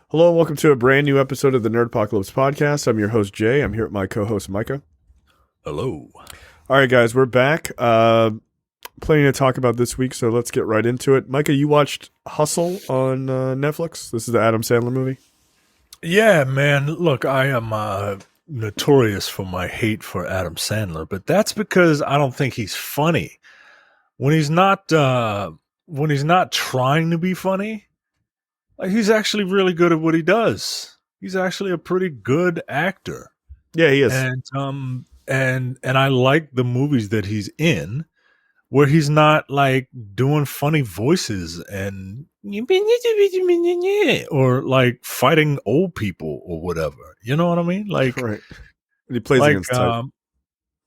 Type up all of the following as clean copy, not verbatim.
Hello and welcome to a brand new episode of the Nerdpocalypse Podcast. I'm your host, Jay. I'm here with my co-host, Micah. Hello. All right, guys, we're back. Plenty to talk about this week, so let's get right into it. Micah, you watched Hustle on Netflix? This is the Adam Sandler movie. Yeah, man. Look, I am notorious for my hate for Adam Sandler, but that's because I don't think he's funny. When he's not trying to be funny, like, he's actually really good at what he does. He's actually a pretty good actor. Yeah, he is. And I like the movies that he's in where he's not like doing funny voices and or like fighting old people or whatever. You know what I mean? Like, right. And he plays against type.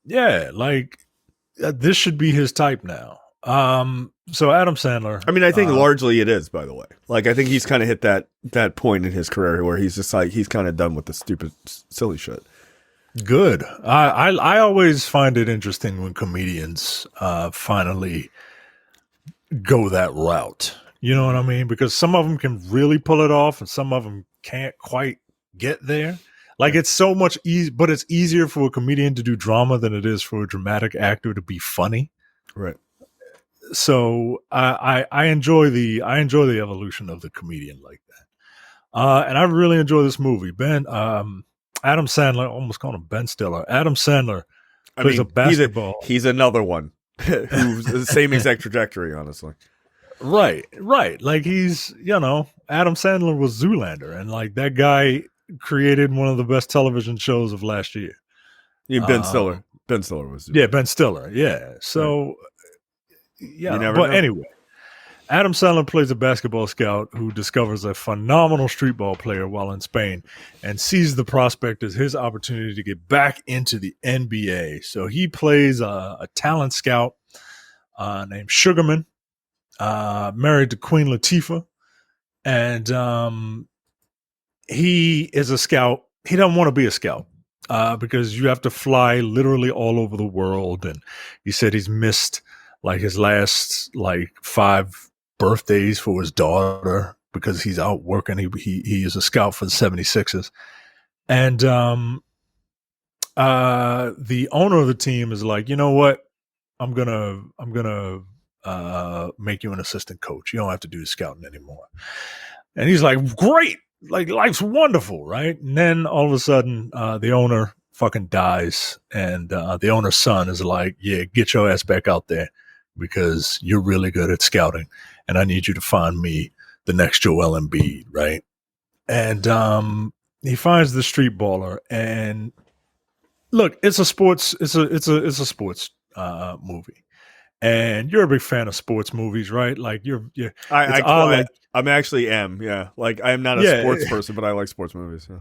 Yeah, like this should be his type now. So Adam Sandler. I mean, I think largely it is, by the way. Like, I think he's kind of hit that point in his career where he's just like, he's kind of done with the stupid, silly shit. Good. I always find it interesting when comedians finally go that route. You know what I mean? Because some of them can really pull it off and some of them can't quite get there. Like, it's so much but it's easier for a comedian to do drama than it is for a dramatic actor to be funny. Right. So I enjoy the evolution of the comedian like that. And I really enjoy this movie. Adam Sandler, almost called him Ben Stiller. Adam Sandler plays a basketball. He's another one who's the same exact trajectory, honestly. Right. Like, he's, Adam Sandler was Zoolander, and like that guy created one of the best television shows of last year. Ben Stiller. Ben Stiller was Zoolander. Yeah, Ben Stiller. Yeah. So, right. Yeah. But anyway, Adam Sandler plays a basketball scout who discovers a phenomenal street ball player while in Spain and sees the prospect as his opportunity to get back into the NBA. So he plays a talent scout named Sugarman, married to Queen Latifah. And he is a scout. He doesn't want to be a scout because you have to fly literally all over the world. And he said he's missed like his last 5 birthdays for his daughter because he's out working. He is a scout for the 76ers. And the owner of the team is like, you know what? I'm gonna make you an assistant coach. You don't have to do the scouting anymore. And he's like, great, like, life's wonderful, right? And then all of a sudden, the owner fucking dies, and the owner's son is like, yeah, get your ass back out there because you're really good at scouting, and I need you to find me the next Joel Embiid, right? And he finds the street baller, and look, it's a sports movie, and you're a big fan of sports movies, right? Like, I actually am, yeah. Like, I am not a sports person, but I like sports movies. Yeah.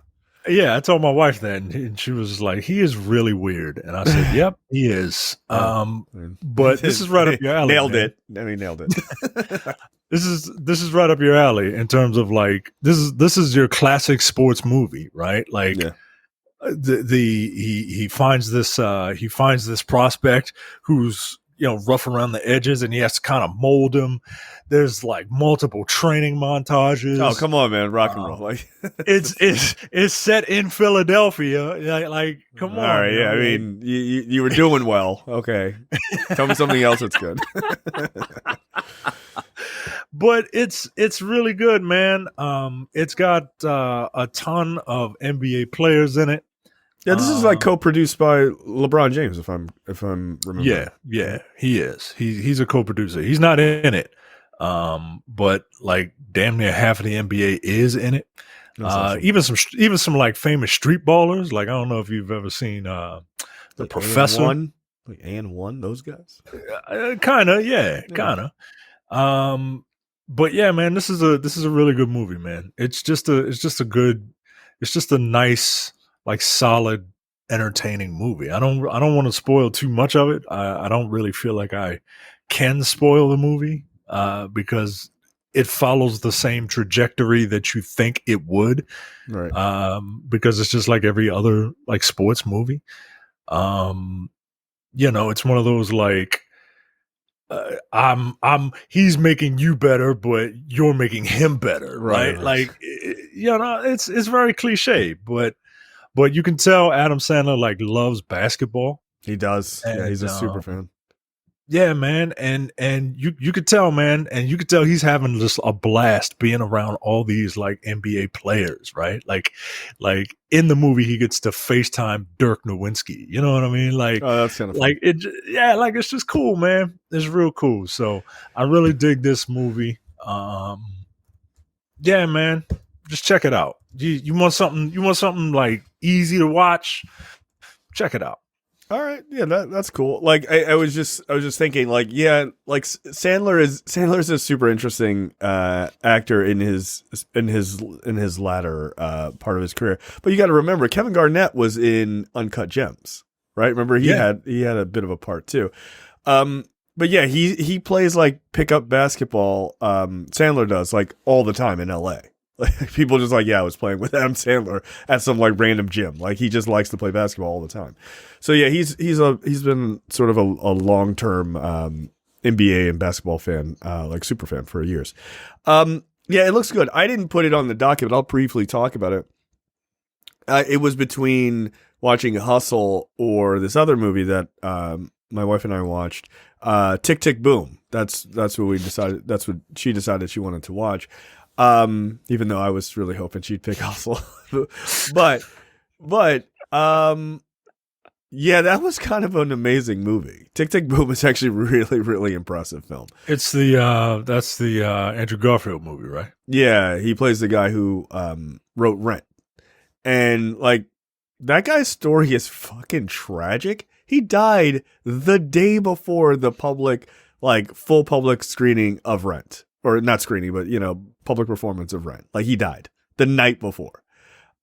Yeah, I told my wife that, and she was like, he is really weird. And I said, yep, he is. But this is right up your alley. Nailed it. This is right up your alley in terms of, like, this is your classic sports movie, right? Like, he finds this prospect who's, rough around the edges, and he has to kind of mold him. There's like multiple training montages. Oh, come on, man. Rock and roll. Like, it's set in Philadelphia. Like, come on. All right. Yeah. I mean, you were doing well. Okay. Tell me something else that's good. But it's really good, man. It's got a ton of NBA players in it. Yeah, this is like co-produced by LeBron James, if I'm remembering. Yeah, he is. He's a co-producer. He's not in it, but like damn near half of the NBA is in it. Awesome. Even some like famous street ballers. Like, I don't know if you've ever seen the Professor, like A&1, those guys. Kinda. But yeah, man, this is a really good movie, man. It's just a nice, like, solid, entertaining movie. I don't want to spoil too much of it. I don't really feel like I can spoil the movie because it follows the same trajectory that you think it would. Right. Because it's just like every other, like, sports movie. It's one of those, like, he's making you better, but you're making him better, right? Like, it's very cliche, but you can tell Adam Sandler like loves basketball. He does. And, he's a super fan. Yeah, man, and you could tell, man, and you could tell he's having just a blast being around all these like NBA players, right? Like in the movie, he gets to FaceTime Dirk Nowitzki. You know what I mean? Like, oh, that's kind of like fun. Like it's just cool, man. It's real cool. So I really dig this movie. Yeah, man, just check it out. You want something? You want something like easy to watch? Check it out. All right, yeah, that's cool. Like I was just thinking, like, yeah, like Sandler's a super interesting actor in his latter part of his career. But you got to remember, Kevin Garnett was in Uncut Gems, right? Remember he had a bit of a part too. But yeah, he plays like pickup basketball. Sandler does like all the time in L.A. Like people just like, yeah, I was playing with Adam Sandler at some like random gym. Like he just likes to play basketball all the time. So yeah, he's been sort of a long-term NBA and basketball fan, like super fan for years. Yeah, it looks good. I didn't put it on the docket, but I'll briefly talk about it. It was between watching Hustle or this other movie that my wife and I watched, Tick Tick Boom. That's what we decided. That's what she decided she wanted to watch. Even though I was really hoping she'd pick Hustle, but yeah, that was kind of an amazing movie. Tick Tick Boom is actually really, really impressive film. It's that's the Andrew Garfield movie, right? Yeah, he plays the guy who wrote Rent, and like that guy's story is fucking tragic. He died the day before the full public screening of Rent. Or not screening, but, public performance of Rent. Like, he died the night before.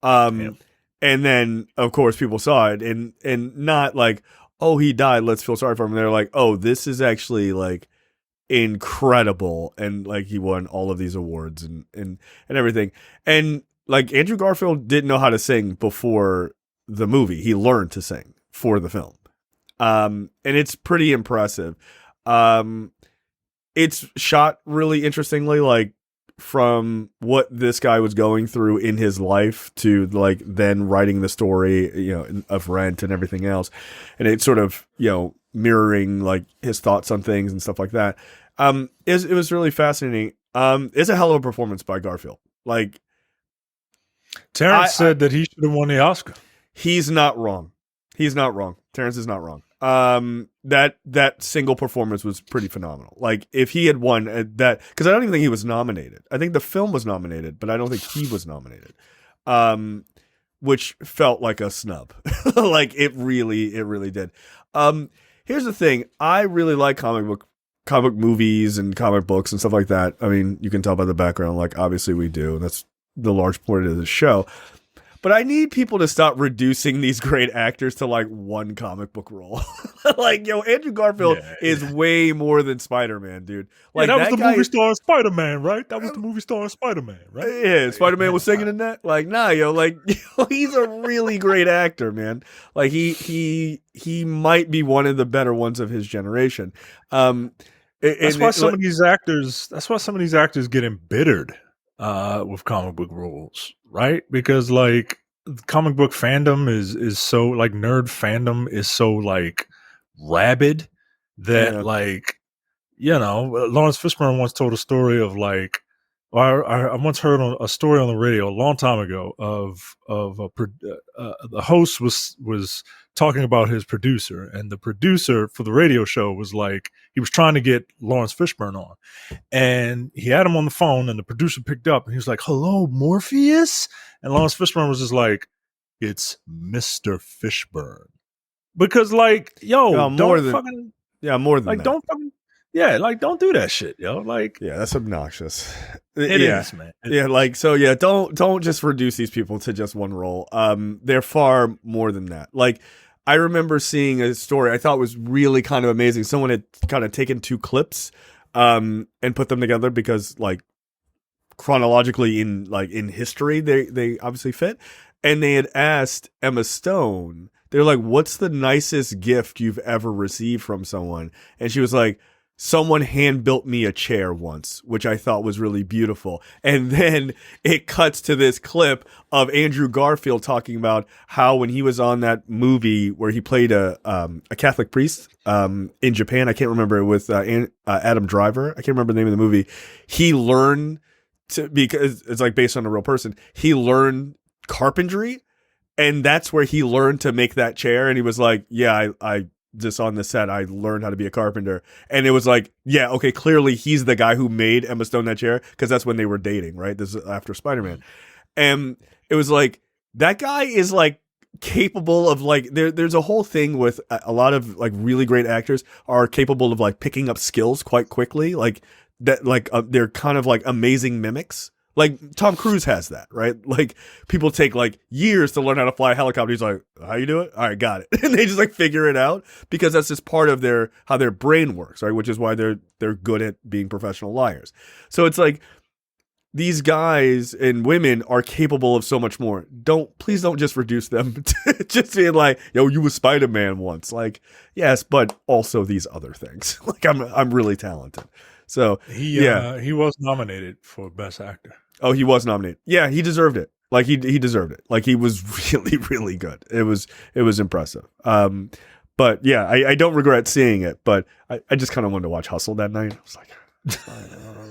And then, of course, people saw it and not like, oh, he died, let's feel sorry for him. They're like, oh, this is actually, like, incredible. And, like, he won all of these awards and everything. And, like, Andrew Garfield didn't know how to sing before the movie. He learned to sing for the film. And it's pretty impressive. It's shot really interestingly, like from what this guy was going through in his life to like then writing the story, of Rent and everything else. And it's sort of, mirroring like his thoughts on things and stuff like that. It was really fascinating. It's a hell of a performance by Garfield. Like Terrence said that he should have won the Oscar. He's not wrong. Terrence is not wrong. That single performance was pretty phenomenal. Like if he had won that, because I don't even think he was nominated. I think the film was nominated, but I don't think he was nominated. Which felt like a snub. Like it really did. Here's the thing. I really like comic movies and comic books and stuff like that. I mean, you can tell by the background, like obviously we do, and that's the large part of the show. But I need people to stop reducing these great actors to like one comic book role. Like, Andrew Garfield is way more than Spider-Man, dude. Like that was the movie star Spider-Man, right? That was the movie star Spider-Man, right? Yeah, Spider-Man was singing in that. Like, nah, he's a really great actor, man. Like he might be one of the better ones of his generation. That's why some of these actors get embittered with comic book roles, right? Because like comic book fandom is so like nerd fandom is so like rabid that like Lawrence Fishburne once told a story of like I once heard a story on the radio a long time ago of the host was talking about his producer, and the producer for the radio show was like, he was trying to get Lawrence Fishburne on, and he had him on the phone, and the producer picked up and he was like, "Hello, Morpheus?" And Lawrence Fishburne was just like, "It's Mr. Fishburne." Because like, more than that. Don't fucking like, don't do that shit, yo. Like, that's obnoxious. It is, man. Don't just reduce these people to just one role. They're far more than that. Like, I remember seeing a story I thought was really kind of amazing. Someone had kind of taken two clips, and put them together because, like, chronologically in history, they obviously fit. And they had asked Emma Stone, they're like, "What's the nicest gift you've ever received from someone?" And she was like, someone hand built me a chair once, which I thought was really beautiful. And then it cuts to this clip of Andrew Garfield talking about how when he was on that movie where he played a Catholic priest in Japan, I can't remember, with Adam Driver. I can't remember the name of the movie. He learned because it's like based on a real person. He learned carpentry, and that's where he learned to make that chair. And he was like, yeah, I just on the set, I learned how to be a carpenter. And it was like, yeah, okay, clearly he's the guy who made Emma Stone that chair, because that's when they were dating, right? This is after Spider-Man. And it was like, that guy is like capable of like, there's a whole thing with a lot of like really great actors are capable of like picking up skills quite quickly. Like that, like they're kind of like amazing mimics. Like Tom Cruise has that, right? Like people take like years to learn how to fly a helicopter. He's like, how you do it? All right, got it. And they just like figure it out, because that's just part of how their brain works, right? Which is why they're good at being professional liars. So it's like these guys and women are capable of so much more. Please don't just reduce them to just being like, yo, you were Spider-Man once. Like, yes, but also these other things. Like I'm really talented. So he was nominated for Best Actor. Oh, he was nominated. Yeah, he deserved it. Like he deserved it. Like he was really, really good. It was impressive. But yeah, I don't regret seeing it, but I just kind of wanted to watch Hustle that night. I was like, I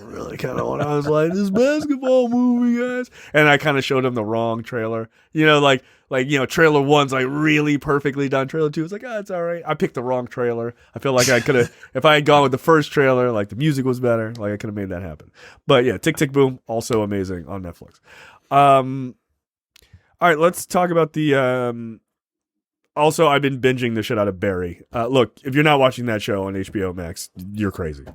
really kind of want. I was like, this basketball movie, guys, and I kind of showed him the wrong trailer. Like trailer one's like really perfectly done. Trailer two is like, it's all right. I picked the wrong trailer. I feel like I could have, if I had gone with the first trailer, like the music was better. Like I could have made that happen. But yeah, Tick Tick Boom, also amazing on Netflix. All right, let's talk about the. Also, I've been binging the shit out of Barry. Look, if you're not watching that show on HBO Max, you're crazy.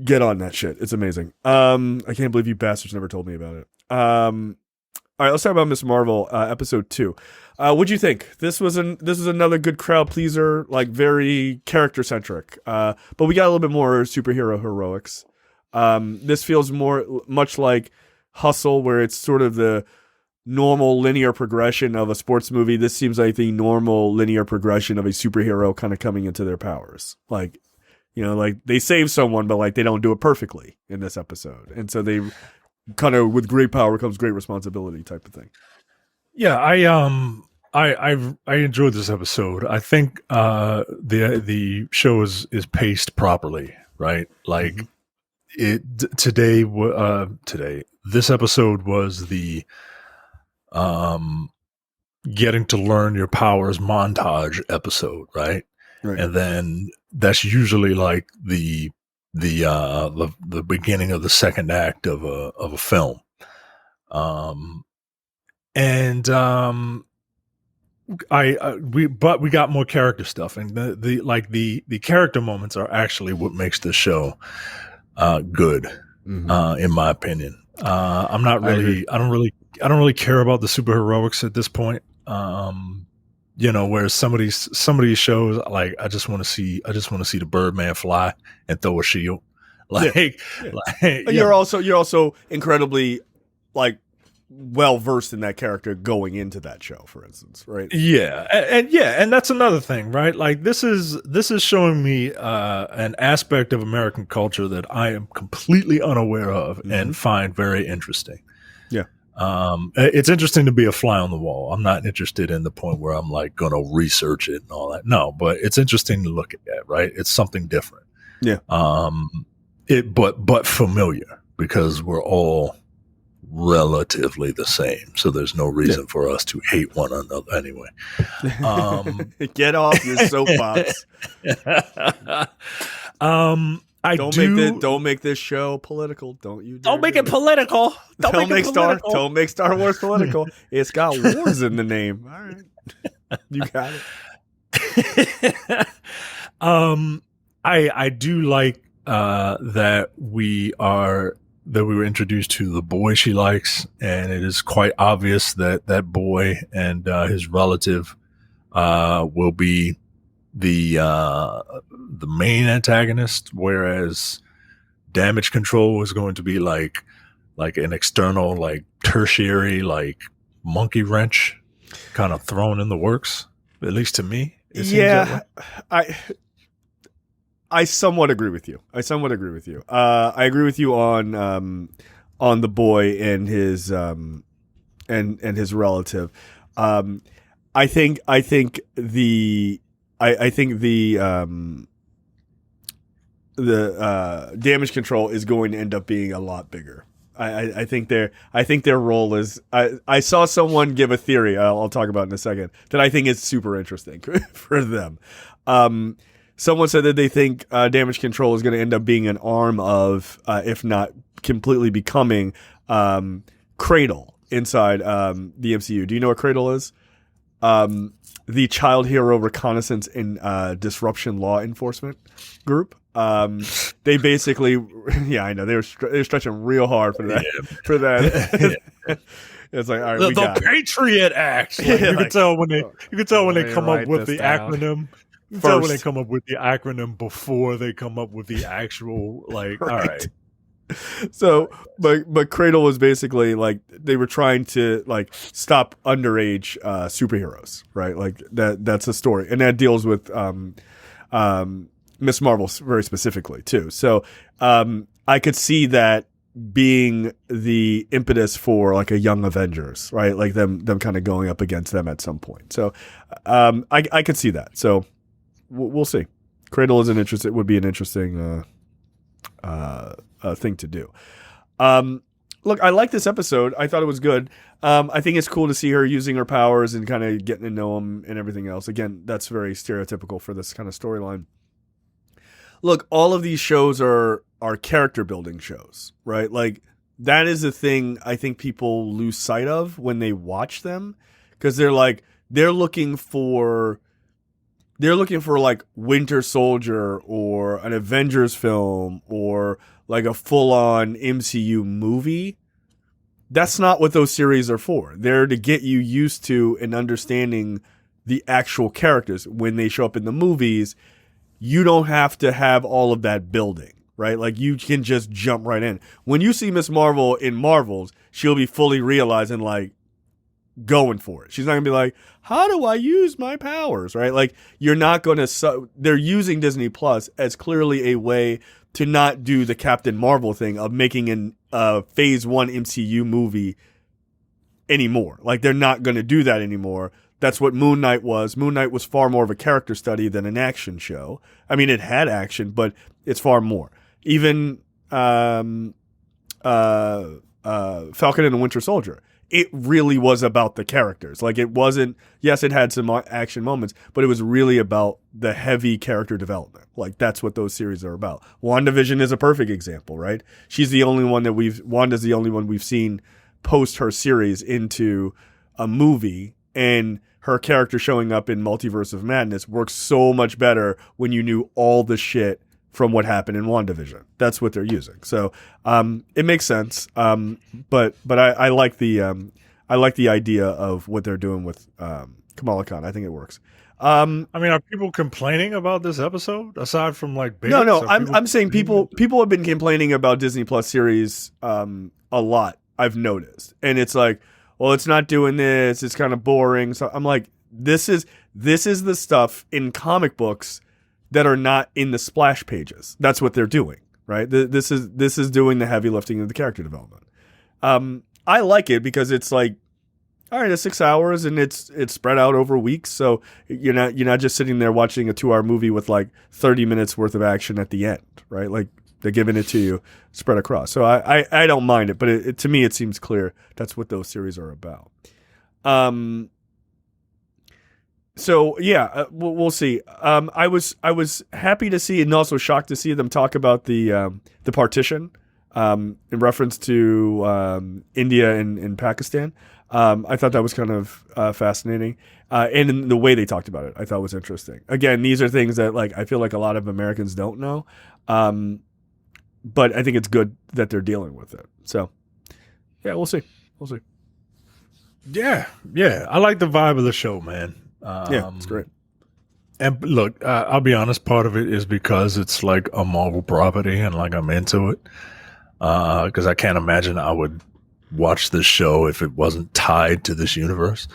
Get on that shit. It's amazing. I can't believe you bastards never told me about it. All right, let's talk about Miss Marvel, episode 2. What'd you think? This was another good crowd pleaser, like very character centric. But we got a little bit more superhero heroics. This feels much like Hustle, where it's sort of the normal linear progression of a sports movie. This seems like the normal linear progression of a superhero kind of coming into their powers. Like, like they save someone, but like they don't do it perfectly in this episode. And so they kind of, with great power comes great responsibility type of thing. Yeah, I enjoyed this episode. I think the show is paced properly, right? Like today this episode was the getting to learn your powers montage episode, right? And then that's usually like the beginning of the second act of a film. We got more character stuff, and the character moments are actually what makes this show good, in my opinion. I don't really care about the super heroics at this point. Whereas some of these shows, like I just want to see the Birdman fly and throw a shield. You're also incredibly like well versed in that character going into that show, for instance, right? Yeah, and that's another thing, right? Like this is showing me an aspect of American culture that I am completely unaware of and find very interesting. Yeah. It's interesting to be a fly on the wall. I'm not interested in the point where I'm like going to research it and all that. No, but it's interesting to look at, right? It's something different. Yeah. But familiar, because we're all relatively the same. So there's no reason for us to hate one another anyway. Get off your soapbox. Don't make this show political. Don't make it political. Don't make Star Wars political. It's got wars in the name. All right. You got it. I do like that we were introduced to the boy she likes, and it is quite obvious that boy and his relative will be the main antagonist, whereas Damage Control is going to be like an external, like tertiary, like monkey wrench kind of thrown in the works, at least to me. Yeah, I somewhat agree with you. I agree with you on the boy and his and his relative. I think the damage control is going to end up being a lot bigger. I think their role is. I saw someone give a theory. I'll talk about in a second that I think is super interesting for them. Someone said that they think damage control is going to end up being an arm of, if not completely becoming, Cradle inside the MCU. Do you know what Cradle is? The Child Hero Reconnaissance and Disruption Law Enforcement group. They basically, yeah, I know they're stretching real hard for that. Yeah. For that, it's like, all right, the Patriot Act. Like, you can tell when they come up with the acronym. You can tell when they come up with the acronym before they come up with the actual all right. So, but Cradle was basically like they were trying to like stop underage superheroes, right? Like that's a story, and that deals with Miss Marvel very specifically too. So I could see that being the impetus for like a Young Avengers, right? Like them kind of going up against them at some point. So I could see that. So we'll see. Cradle is would be an interesting thing to do. Look, I like this episode. I thought it was good. I think it's cool to see her using her powers and kind of getting to know him and everything else. Again, that's very stereotypical for this kind of storyline. Look, all of these shows are character building shows, right? Like that is the thing I think people lose sight of when they watch them, because they're looking for like Winter Soldier or an Avengers film or like a full-on MCU movie. That's not what those series are for. They're to get you used to and understanding the actual characters. When they show up in the movies, you don't have to have all of that building, right? Like you can just jump right in. When you see Miss Marvel in Marvels, she'll be fully realizing like going for it. She's not gonna be like, how do I use my powers, right? Like you're not gonna they're using Disney Plus as clearly a way to not do the Captain Marvel thing of making a phase 1 MCU movie anymore. Like they're not gonna do that anymore. That's what Moon Knight was. Moon Knight was far more of a character study than an action show. I mean, it had action, but it's far more. Even Falcon and the Winter Soldier, it really was about the characters. Like it wasn't, yes, it had some action moments, but it was really about the heavy character development. Like that's what those series are about. WandaVision is a perfect example, right? Wanda's the only one we've seen post her series into a movie, and her character showing up in Multiverse of Madness works so much better when you knew all the shit from what happened in WandaVision. That's what they're using. So it makes sense. But I like the idea of what they're doing with Kamala Khan. I think it works. I mean, are people complaining about this episode aside from like Bates? No. I'm saying people have been complaining about Disney Plus series a lot. I've noticed, and it's like, well, it's not doing this. It's kind of boring. So I'm like, this is the stuff in comic books that are not in the splash pages. That's what they're doing, right? This is doing the heavy lifting of the character development. I like it because it's like, all right, it's 6 hours and it's spread out over weeks. So you're not just sitting there watching a 2-hour movie with like 30 minutes worth of action at the end, right? Like they're giving it to you spread across. So I don't mind it, but to me, it seems clear that's what those series are about. So yeah, we'll see. I was happy to see and also shocked to see them talk about the partition in reference to India and Pakistan. I thought that was kind of fascinating, and in the way they talked about it, I thought was interesting. Again, these are things that like I feel like a lot of Americans don't know, but I think it's good that they're dealing with it. So yeah, we'll see. Yeah, I like the vibe of the show, man. Yeah, it's great. And look, I'll be honest, part of it is because it's like a Marvel property and like I'm into it. Because I can't imagine I would watch this show if it wasn't tied to this universe.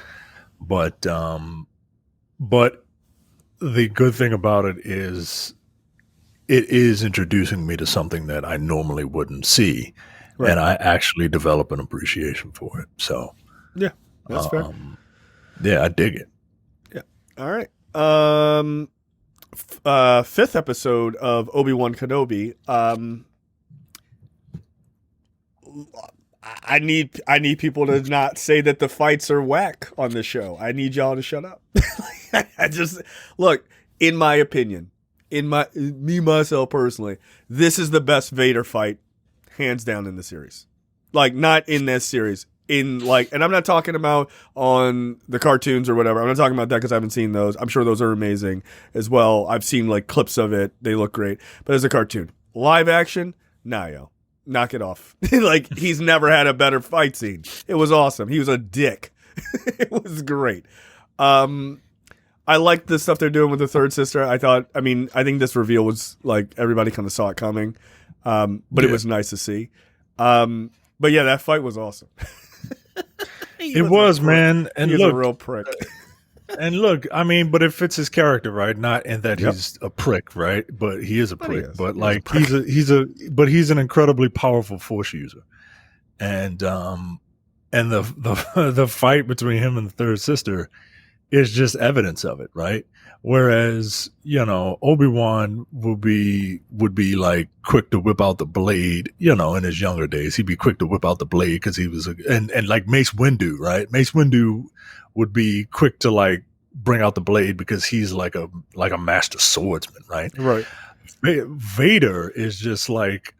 But the good thing about it is it is introducing me to something that I normally wouldn't see, and I actually develop an appreciation for it. So yeah, that's fair. Yeah, I dig it. Yeah. All right. Fifth episode of Obi-Wan Kenobi. I need people to not say that the fights are whack on this show. I need y'all to shut up. I just look, in my opinion, myself personally, this is the best Vader fight, hands down, in the series. Like, not in this series. And I'm not talking about on the cartoons or whatever. I'm not talking about that because I haven't seen those. I'm sure those are amazing as well. I've seen like clips of it. They look great. But as a cartoon, live action, nah, yo. Knock it off. Like, he's never had a better fight scene. It was awesome. He was a dick. It was great. I like the stuff they're doing with the third sister. I think this reveal was like, everybody kind of saw it coming. But it was nice to see. But yeah, that fight was awesome. It was, man. And he was a real prick. And look, I mean, but it fits his character, right? Not in that he's a prick, right? But he is a prick. But like, he's an incredibly powerful Force user, and the fight between him and the third sister is just evidence of it, right? Whereas, you know, Obi-Wan would be like quick to whip out the blade, you know, in his younger days. He'd be quick to whip out the blade because he was and like Mace Windu, right? Mace Windu would be quick to like bring out the blade because he's like a master swordsman, right? Right. Vader is just like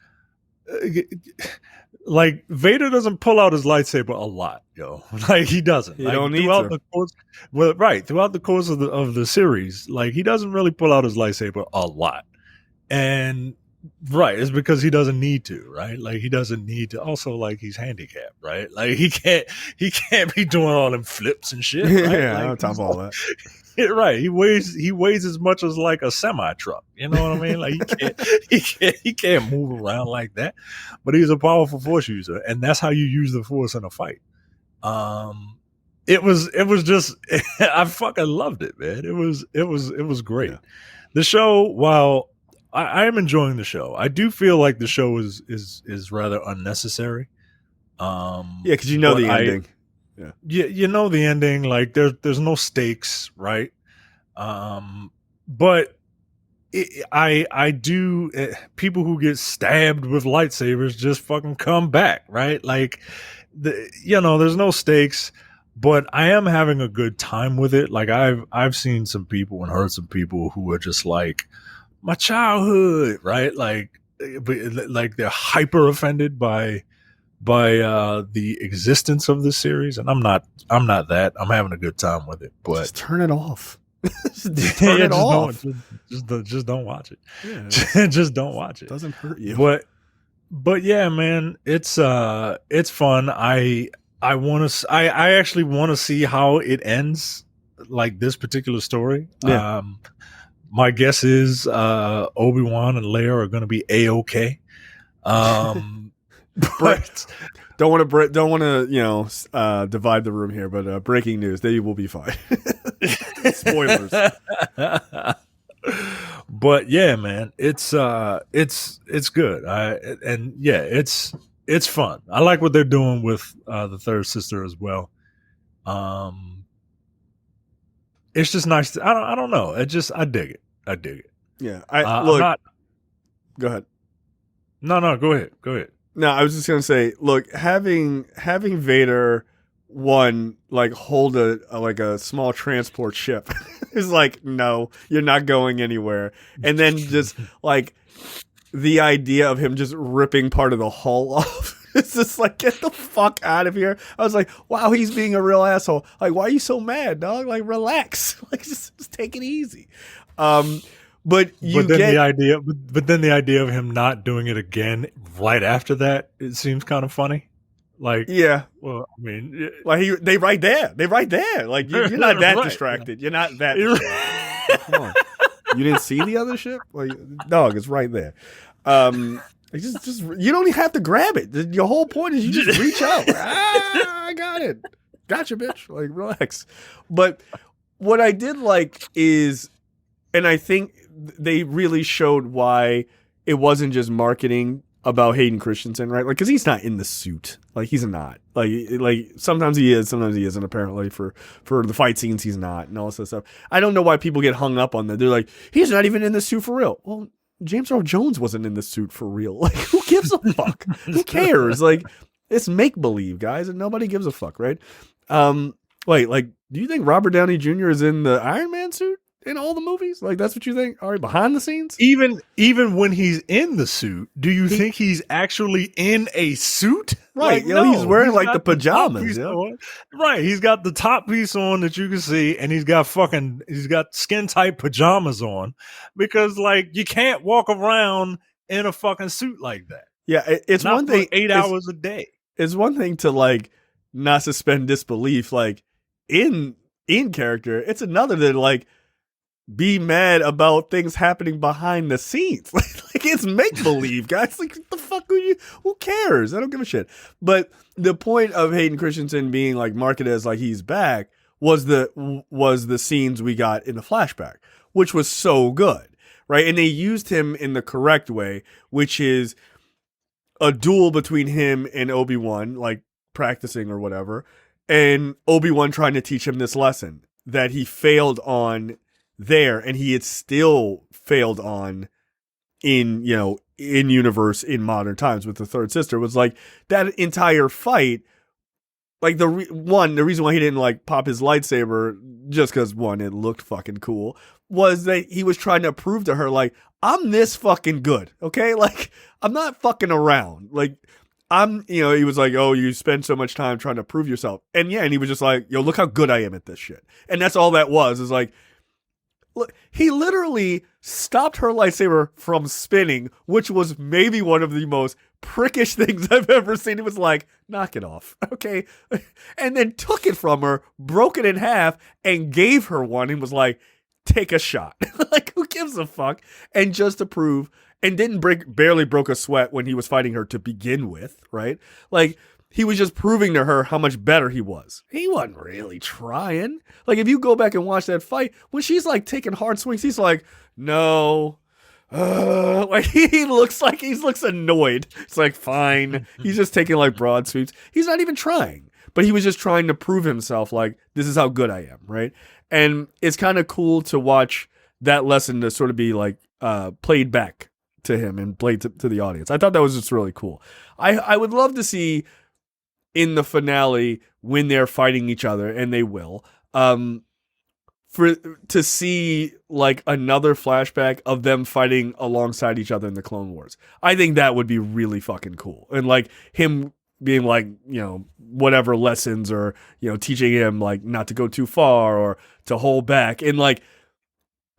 Vader doesn't pull out his lightsaber a lot, yo. Like, he doesn't. You don't need to. Throughout the course of the series, like, he doesn't really pull out his lightsaber a lot, and it's because he doesn't need to, right? Like, he doesn't need to. Also, like, he's handicapped, right? Like, he can't be doing all them flips and shit. Right? Yeah, like, I don't talk about all that. Right, he weighs as much as like a semi truck. You know what I mean? Like, he can't move around like that. But he's a powerful Force user, and that's how you use the Force in a fight. It was just I fucking loved it, man. It was great. Yeah. The show, while I am enjoying the show, I do feel like the show is rather unnecessary. Yeah, because you know the ending. Yeah, you know the ending. Like, there's no stakes, right? But I do. People who get stabbed with lightsabers just fucking come back, right? Like, there's no stakes, but I am having a good time with it. Like, I've seen some people and heard some people who are just like, my childhood, right? Like they're hyper offended by the existence of this series, and I'm not that. I'm having a good time with it, but just turn it off. Just turn it off. Just don't watch it. Yeah, just don't watch it. Doesn't hurt you. But yeah, man, it's fun. I actually want to see how it ends, like this particular story. Yeah. My guess is Obi-Wan and Leia are going to be A-okay. But don't want to divide the room here, but breaking news, they will be fine. Spoilers. But yeah, man, it's good. It's fun. I like what they're doing with the third sister as well. It's just nice. I don't know. I dig it. Yeah. Go ahead. No, go ahead. No, I was just gonna say, look, having Vader hold a small transport ship is like, no, you're not going anywhere. And then just like the idea of him just ripping part of the hull off. It's just like, get the fuck out of here. I was like, wow, he's being a real asshole. Like, why are you so mad, dog? Like, relax. Like, just take it easy. But then the idea of him not doing it again right after that, it seems kind of funny. Like, yeah, well, I mean, like they right there. Like, you're not that right. Distracted. You're not that distracted. Come on, you didn't see the other ship? Like, dog, it's right there. Just you don't even have to grab it. Your whole point is you just reach out. I got it. Gotcha, bitch. Like, relax. But what I did like is And I think they really showed why it wasn't just marketing about Hayden Christensen, right? Like, because he's not in the suit. Like, he's not. Like sometimes he is, sometimes he isn't. Apparently, for the fight scenes, he's not, and all this stuff. I don't know why people get hung up on that. They're like, he's not even in the suit for real. Well, James Earl Jones wasn't in the suit for real. Like, who gives a fuck? Who cares? Like, it's make believe, guys, and nobody gives a fuck, right? Wait, like, do you think Robert Downey Jr. is in the Iron Man suit in all the movies? Like, that's what you think? All right, behind the scenes? Even when he's in the suit, do you think he's actually in a suit? Right, Like, no, he's wearing like the pajamas. Right, he's got the top piece on that you can see, and he's got skin tight pajamas on, because like you can't walk around in a fucking suit like that. Yeah, it's not one thing. 8 hours a day. It's one thing to like not suspend disbelief, like in character. It's another to like be mad about things happening behind the scenes. Like it's make believe, guys. Like, what the fuck who cares? I don't give a shit. But the point of Hayden Christensen being like marketed as like he's back was the scenes we got in the flashback, which was so good, right? And they used him in the correct way, which is a duel between him and Obi-Wan, like practicing or whatever, and Obi-Wan trying to teach him this lesson that he failed on there, and he had still failed on in universe in modern times with the third sister. Was like that entire fight, like the reason why he didn't like pop his lightsaber just because one, it looked fucking cool, was that he was trying to prove to her like, I'm this fucking good, okay? Like, I'm not fucking around. Like, he was like, oh, you spend so much time trying to prove yourself. And yeah, and he was just like, yo, look how good I am at this shit. And that's all that was, is like, look, he literally stopped her lightsaber from spinning, which was maybe one of the most prickish things I've ever seen. It was like, knock it off, okay? And then took it from her, broke it in half, and gave her one and was like, take a shot. Like, who gives a fuck? And just to prove, and barely broke a sweat when he was fighting her to begin with, right? Like, he was just proving to her how much better he was. He wasn't really trying. Like, if you go back and watch that fight, when she's like taking hard swings, he's like, no. Like, he looks annoyed. It's like, fine. He's just taking like broad sweeps. He's not even trying. But he was just trying to prove himself, like, this is how good I am, right? And it's kind of cool to watch that lesson to sort of be like played back to him and played to the audience. I thought that was just really cool. I would love to see in the finale when they're fighting each other, and they will, to see like another flashback of them fighting alongside each other in the Clone Wars. I think that would be really fucking cool. And like him being like, whatever lessons, or, teaching him like not to go too far or to hold back, and like,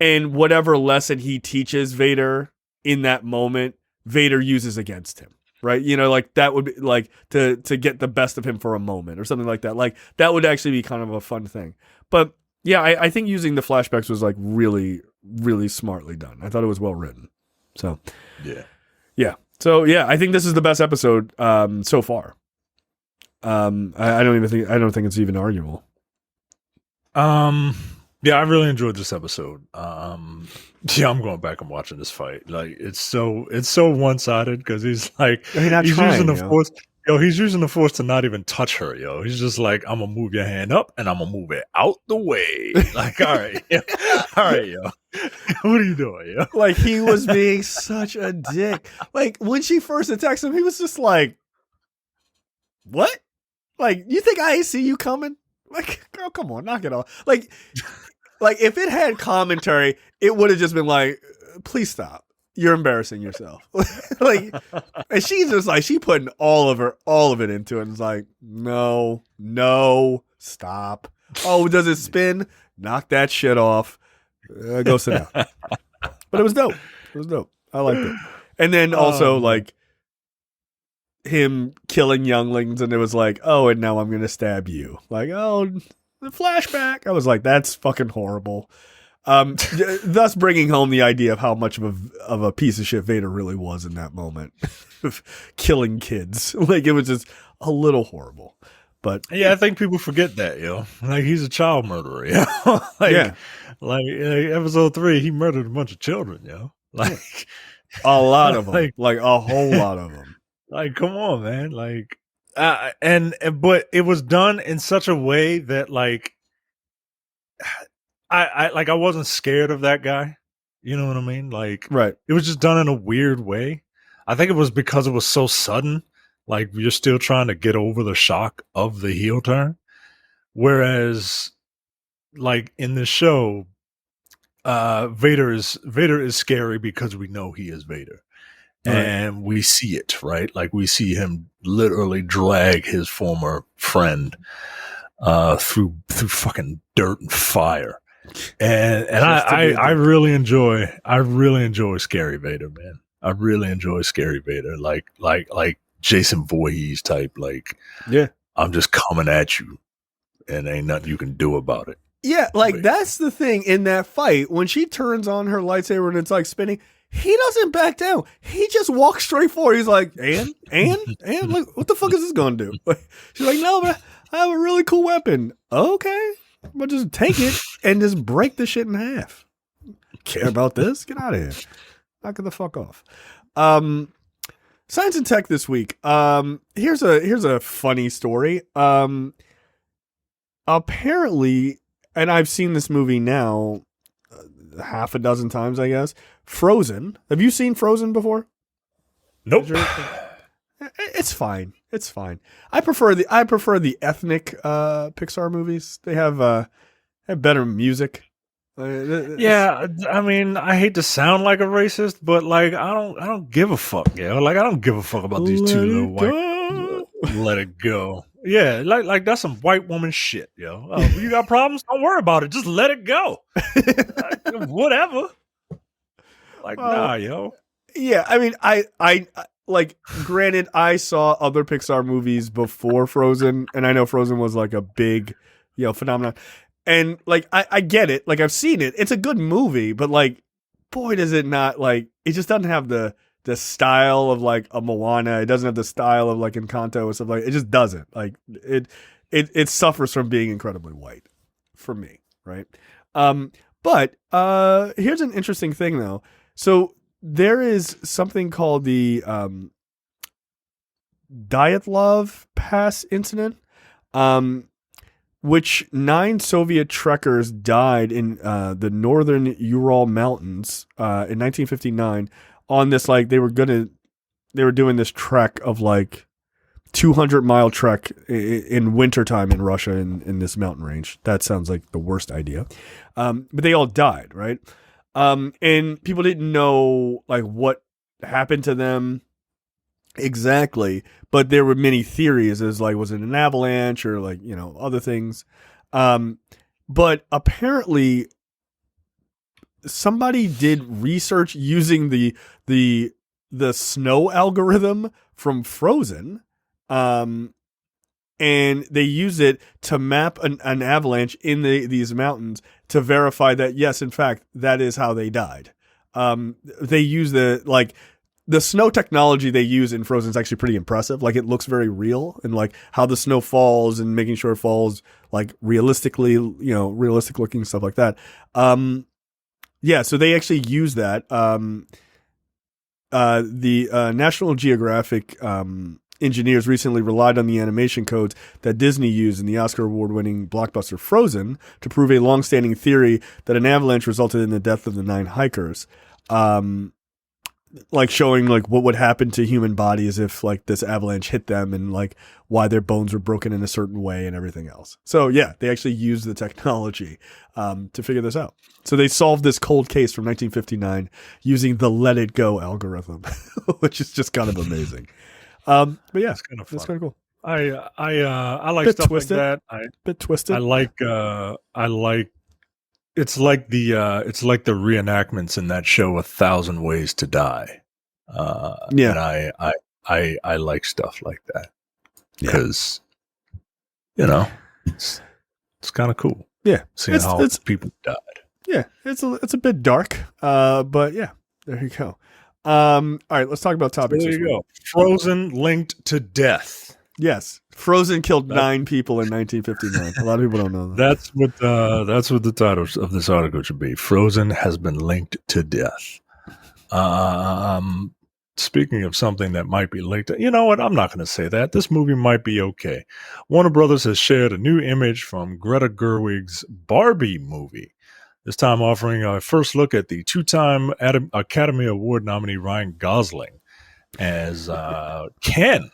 and whatever lesson he teaches Vader in that moment, Vader uses against him. Right. Like that would be like to get the best of him for a moment or something like that. Like that would actually be kind of a fun thing. But yeah, I think using the flashbacks was like really, really smartly done. I thought it was well written. So yeah. So yeah, I think this is the best episode so far. I don't think it's even arguable. Yeah, I really enjoyed this episode. Yeah, I'm going back and watching this fight. Like, it's so one-sided, because he's like, he's using the force. He's using the force to not even touch her. He's just like, I'm gonna move your hand up and I'm gonna move it out the way. Like, all right, what are you doing? Like, he was being such a dick. Like, when she first attacks him, he was just like, what? Like, you think I ain't see you coming? Like, girl, come on, knock it off. Like if it had commentary, it would have just been like, please stop. You're embarrassing yourself. Like, and she's just like, she putting all of it into it. And it's like, no, stop. Oh, does it spin? Knock that shit off. Go sit down. But it was dope. I liked it. And then also like him killing younglings, and it was like, oh, and now I'm gonna stab you. Like, oh, the flashback. I was like, that's fucking horrible. Thus bringing home the idea of how much of a piece of shit Vader really was in that moment of killing kids. Like, it was just a little horrible. But yeah, I think people forget that, yo. Like he's a child murderer, yo. Like episode 3, he murdered a bunch of children, yo. Like a lot of them, like a whole lot of them. Like, come on, man. Like, but it was done in such a way that like, I wasn't scared of that guy. You know what I mean? Like, right. It was just done in a weird way. I think it was because it was so sudden. Like, you're still trying to get over the shock of the heel turn. Whereas, like in the show, Vader is scary because we know he is Vader. Right. And we see it, right? Like we see him literally drag his former friend through fucking dirt and fire. And I really enjoy Scary Vader, man. I really enjoy Scary Vader. Like Jason Voorhees type, like, yeah, I'm just coming at you and ain't nothing you can do about it. Yeah, like that's the thing in that fight. When she turns on her lightsaber and it's like spinning, he doesn't back down. He just walks straight forward. He's like, and like, what the fuck is this going to do? She's like, no, but I have a really cool weapon. Okay, but just take it and just break the shit in half. Care about this? Get out of here. Knock it the fuck off. Science and tech this week. Here's a funny story. Apparently, and I've seen this movie now half a dozen times, I guess. Frozen. Have you seen Frozen before? Nope. It's fine. It's fine. I prefer the ethnic Pixar movies. They have better music. Yeah, I mean, I hate to sound like a racist, but like I don't give a fuck, yo. Like I don't give a fuck about these two little white. Let it go. Yeah, like that's some white woman shit, yo. You got problems? Don't worry about it. Just let it go. Like, whatever. Like, nah, yo. Yeah, I mean, I like, granted, I saw other Pixar movies before Frozen, and I know Frozen was like a big, phenomenon. And like, I get it. Like, I've seen it. It's a good movie, but like, boy, does it not, like, it just doesn't have the style of like a Moana. It doesn't have the style of like Encanto and stuff like. It just doesn't. Like, it suffers from being incredibly white for me, right? But here's an interesting thing though. So there is something called the Dyatlov Pass incident, which 9 Soviet trekkers died in the northern Ural Mountains in 1959 on this, like, they were doing this trek of like 200-mile trek in wintertime in Russia in this mountain range. That sounds like the worst idea. But they all died, right? And people didn't know like what happened to them exactly, but there were many theories as like, was it an avalanche or like, other things. But apparently somebody did research using the snow algorithm from Frozen. And they use it to map an avalanche in these mountains to verify that, yes, in fact, that is how they died. They use the snow technology they use in Frozen is actually pretty impressive. Like, it looks very real, and like how the snow falls and making sure it falls like realistically, realistic looking stuff like that. Yeah, so they actually use that. The National Geographic engineers recently relied on the animation codes that Disney used in the Oscar award-winning blockbuster Frozen to prove a long-standing theory that an avalanche resulted in the death of the 9 hikers. Like showing like what would happen to human bodies if like this avalanche hit them, and like why their bones were broken in a certain way and everything else. So yeah, they actually used the technology to figure this out. So they solved this cold case from 1959 using the Let It Go algorithm, which is just kind of amazing. But yeah, it's kind of cool. I like stuff twisted, like that. Bit twisted. I like. It's like the reenactments in that show 1,000 Ways to Die. Yeah, and I like stuff like that because it's kind of cool. Yeah, seeing how people died. Yeah, it's a bit dark, but yeah, there you go. All right, let's talk about topics. There you go. Frozen linked to death. Yes, Frozen killed 9 people in 1959. A lot of people don't know that. That's what the title of this article should be. Frozen has been linked to death. Speaking of something that might be linked, you know what? I'm not going to say that. This movie might be okay. Warner Brothers has shared a new image from Greta Gerwig's Barbie movie. This time offering a first look at the 2-time Academy Award nominee Ryan Gosling as Ken.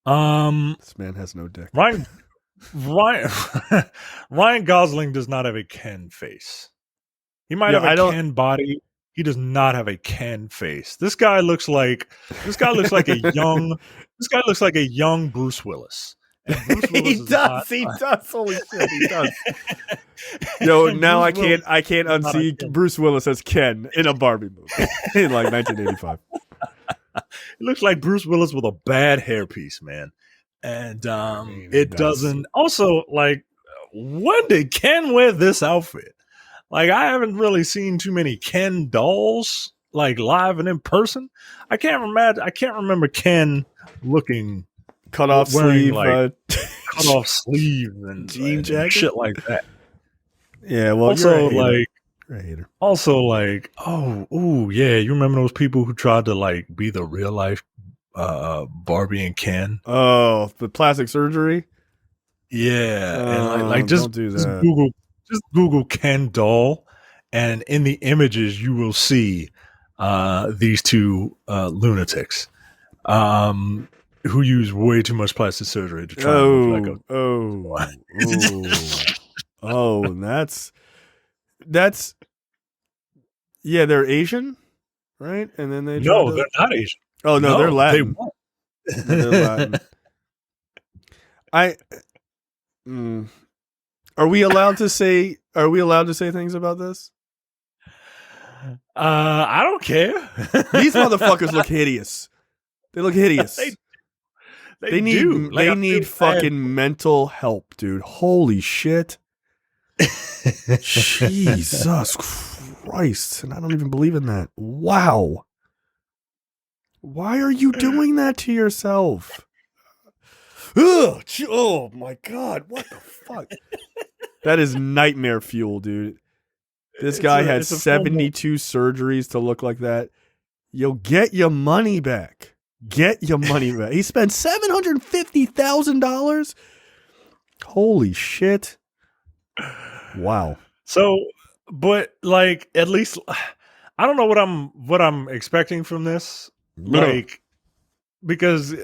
This man has no dick. Ryan Gosling does not have a Ken face. He might have a Ken body. He does not have a Ken face. This guy looks like a young Bruce Willis. He does. Holy shit, he does. Yo, now I can't unsee Bruce Willis as Ken in a Barbie movie in like 1985. It looks like Bruce Willis with a bad hairpiece, man. And it doesn't. Also, like, when did Ken wear this outfit? Like, I haven't really seen too many Ken dolls like live and in person. I can't remember Ken looking cut off sleeve, cut off sleeve and jean jacket, shit like that. Yeah, well, also you're a hater. Also, like, yeah, you remember those people who tried to like be the real life Barbie and Ken? Oh, the plastic surgery. Yeah, and like just Google Ken doll, and in the images you will see these two lunatics who use way too much plastic surgery to try and look like that's yeah, they're Asian, right? And then they're not Asian. Oh no, they're Latin. They're Latin. Are we allowed to say things about this? I don't care. These motherfuckers look hideous. They look hideous. They need fucking mental help, dude. Holy shit. Jesus Christ. And I don't even believe in that. Wow. Why are you doing that to yourself? Ugh, oh my God. What the fuck? That is nightmare fuel, dude. This guy has 72 surgeries to look like that. Yo, get your money back. Get your money back. He spent $750,000. Holy shit. Wow. So, but like, at least I don't know what I'm expecting from this. Like, because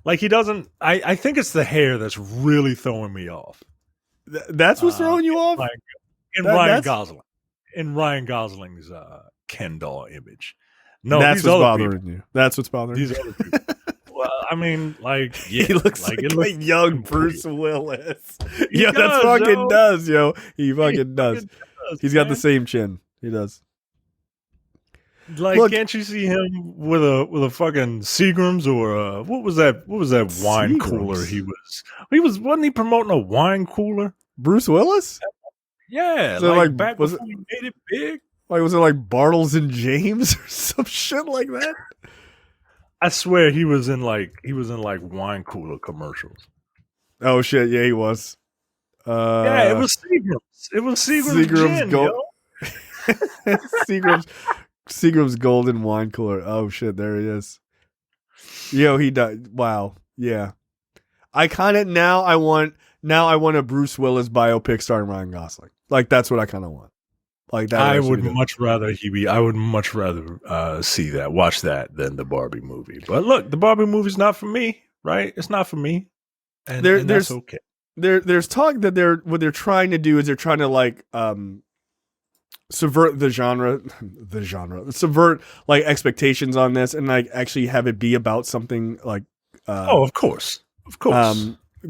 like he doesn't. I think it's the hair that's really throwing me off. That's what's throwing you off. In Ryan Gosling's Ken doll image. No, that's what's bothering you. That's what's bothering these other people. Well, I mean, like, yeah, he looks like a young Bruce Willis. Yeah, that fucking does, yo. He fucking does. He's got the same chin. He does. Like, look, can't you see him with a fucking Seagram's or what was that wine cooler? Wasn't he promoting a wine cooler? Bruce Willis? Yeah, like back before he made it big. Like, was it like Bartles and James or some shit like that? I swear he was in like wine cooler commercials. Oh shit, yeah, he was. Yeah, it was Seagram's. It was Seagram's Gold. Seagram's Golden Wine Cooler. Oh shit, there he is. Yo, he died. Wow. Yeah. I want a Bruce Willis biopic starring Ryan Gosling. Like, that's what I kind of want. Like that. I would much rather watch that than the Barbie movie. But look, the Barbie movie's not for me, right? It's not for me. And that's okay. There's talk that what they're trying to do is they're trying to like subvert the genre, subvert like expectations on this, and like actually have it be about something like of course,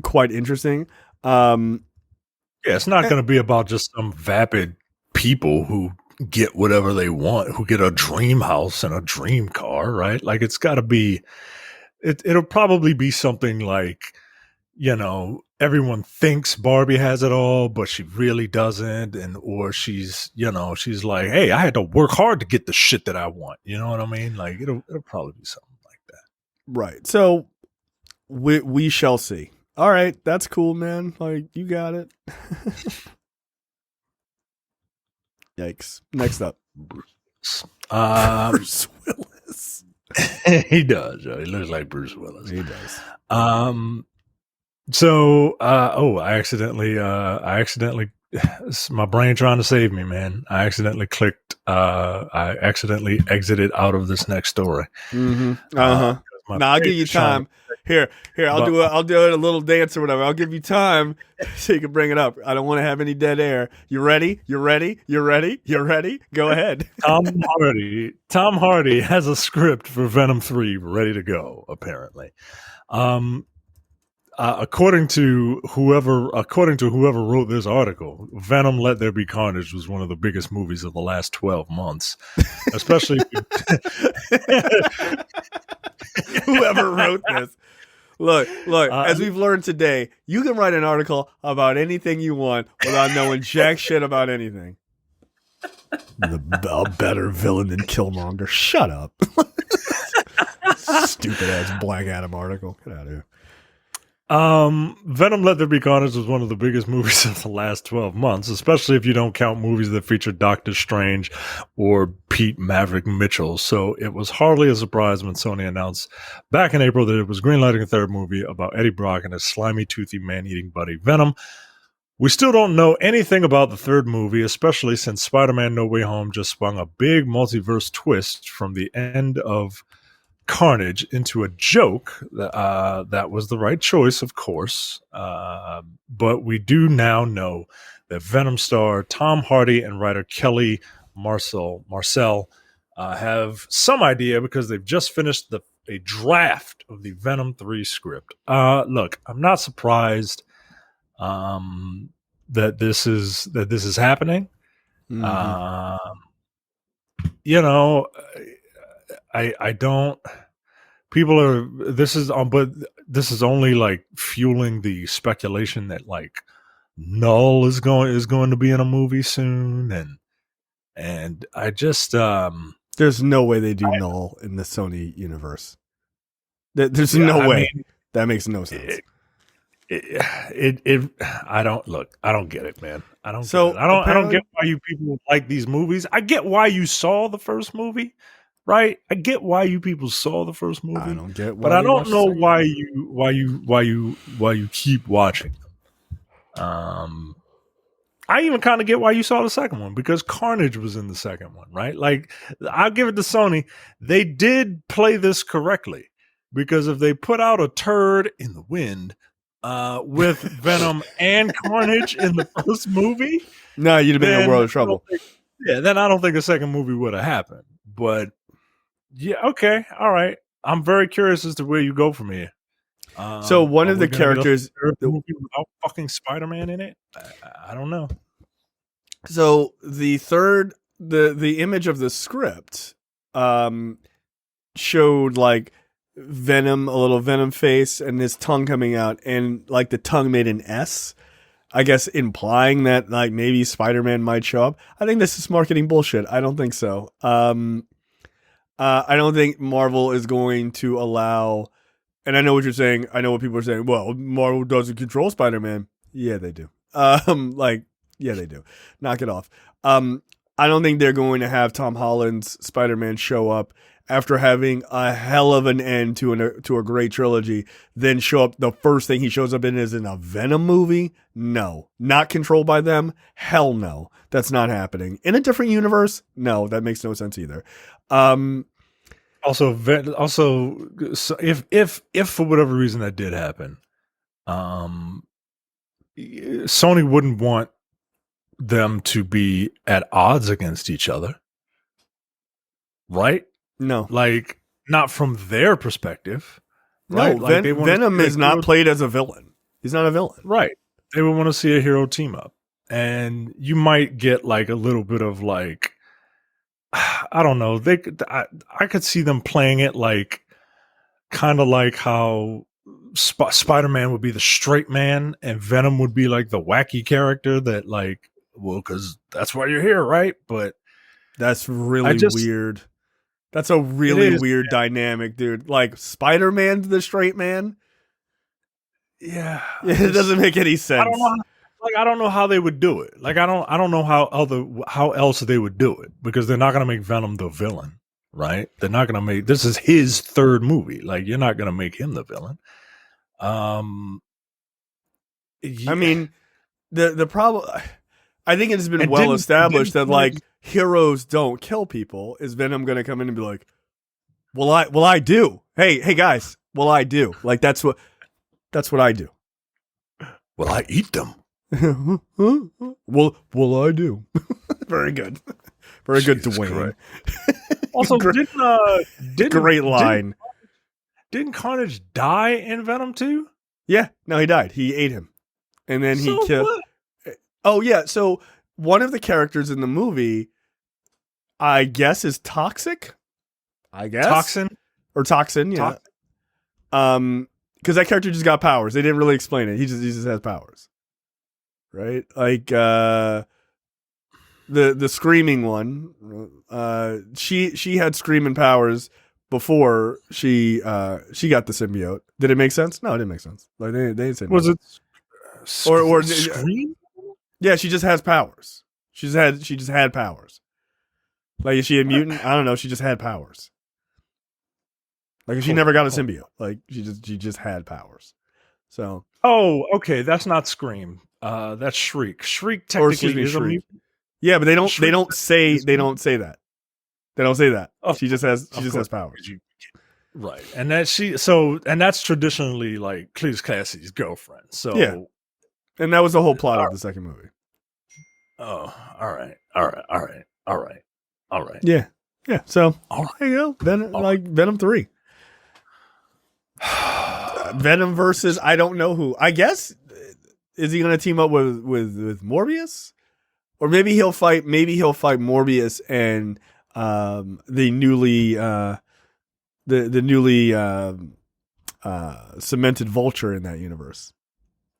quite interesting. Yeah, it's not going to be about just some vapid people who get whatever they want, who get a dream house and a dream car, right? Like, it's got to be. It'll probably be something like, you know, everyone thinks Barbie has it all, but she really doesn't, or she's like, hey, I had to work hard to get the shit that I want. You know what I mean? Like, it'll probably be something like that. Right. So we shall see. All right, that's cool, man. Like, you got it. Yikes. Next up. Bruce Willis. He does. He looks like Bruce Willis. He does. I accidentally, my brain trying to save me, man. I accidentally exited out of this next story. Mm-hmm. Now I'll give you time. Here, I'll do it a little dance or whatever. I'll give you time so you can bring it up. I don't want to have any dead air. You ready? You're ready? Go ahead. Tom Hardy has a script for Venom 3 ready to go, apparently. According to whoever wrote this article, Venom Let There Be Carnage was one of the biggest movies of the last 12 months, especially whoever wrote this. Look, as we've learned today, you can write an article about anything you want without knowing jack shit about anything. A better villain than Killmonger. Shut up. Stupid ass Black Adam article. Get out of here. Venom Let There Be Carnage was one of the biggest movies of the last 12 months, especially if you don't count movies that feature Doctor Strange or Pete Maverick Mitchell. So it was hardly a surprise when Sony announced back in April that it was greenlighting a third movie about Eddie Brock and his slimy, toothy, man-eating buddy Venom. We still don't know anything about the third movie, especially since Spider-Man No Way Home just spun a big multiverse twist from the end of Carnage into a joke. That was the right choice, of course. But we do now know that Venom star Tom Hardy and writer Kelly Marcel have some idea because they've just finished a draft of the Venom 3 script. Look, I'm not surprised that this is happening. Mm-hmm. I don't. People are. This is only like fueling the speculation that like Null is going to be in a movie soon, and I just there's no way they do Null in the Sony universe. There's no way. That makes no sense. I don't get it, man. I don't get why you people like these movies. I get why you saw the first movie. Right, I get why you people saw the first movie. I don't get, but I don't know why you keep watching them. I even kind of get why you saw the second one because Carnage was in the second one, right? Like, I'll give it to Sony. They did play this correctly because if they put out a turd in the wind with Venom and Carnage in the first movie, no, you'd have been in a world of trouble. Then I don't think a second movie would have happened. But yeah, okay, all right. I'm very curious as to where you go from here. So one of the characters movie without fucking Spider-Man in it, I don't know. So the image of the script showed like Venom, a little Venom face, and his tongue coming out, and like the tongue made an S. I guess implying that like maybe Spider-Man might show up. I think this is marketing bullshit. I don't think so. I don't think Marvel is going to allow, and I know what you're saying. I know what people are saying. Well, Marvel doesn't control Spider-Man. Yeah, they do. Yeah, they do. Knock it off. I don't think they're going to have Tom Holland's Spider-Man show up after having a hell of an end to a great trilogy, then show up. The first thing he shows up in is in a Venom movie. No, not controlled by them. Hell no, that's not happening. In a different universe, no, that makes no sense either. Also, if for whatever reason that did happen, Sony wouldn't want them to be at odds against each other, right? No, like not from their perspective. Right? No, like Venom is not played as a villain. He's not a villain, right? They would want to see a hero team up, and you might get like a little bit of like, I don't know. I could see them playing it like kind of like how Spider-Man would be the straight man, and Venom would be like the wacky character that like, well, because that's why you're here, right? But that's really weird. That's a really weird dynamic, dude. Like Spider-Man's the straight man. Yeah, it doesn't make any sense. I don't know how they would do it. Like I don't know how else they would do it, because they're not going to make Venom the villain, right? They're not going to make, this is his third movie. Like, you're not going to make him the villain. I mean, the problem, I think it has been well established that like heroes don't kill people. Is Venom going to come in and be like, well, I do. Hey guys, well, I do. Like that's what I do. Well, I eat them. well, I do. Very good. Very good, Dwayne. Also, didn't great line. Didn't Carnage die in Venom 2? Yeah, no, he died. He ate him, and then he killed. What? Oh yeah, so one of the characters in the movie, I guess, is toxic. I guess toxin. Yeah. Because that character just got powers. They didn't really explain it. He just has powers. Right? Like the screaming one, she had screaming powers before she got the symbiote. Did it make sense? No, it didn't make sense. Like they didn't say. Was it or scream? Yeah, she just has powers. She just had powers. Like, is she a mutant? I don't know. She just had powers. Like, she never got a symbiote. Like, she just had powers. So. Oh, okay. That's not Scream. That's Shriek. Shriek technically is a mutant. Yeah, but they don't say that. They don't say that. She just has powers. Right. And that's traditionally like Cletus Cassidy's girlfriend. So yeah. And that was the whole plot of the second movie. Oh, all right. Yeah. Yeah. So there you go. Venom 3. Venom versus I don't know who. I guess, is he going to team up with Morbius, or maybe he'll fight Morbius and the newly cemented Vulture in that universe.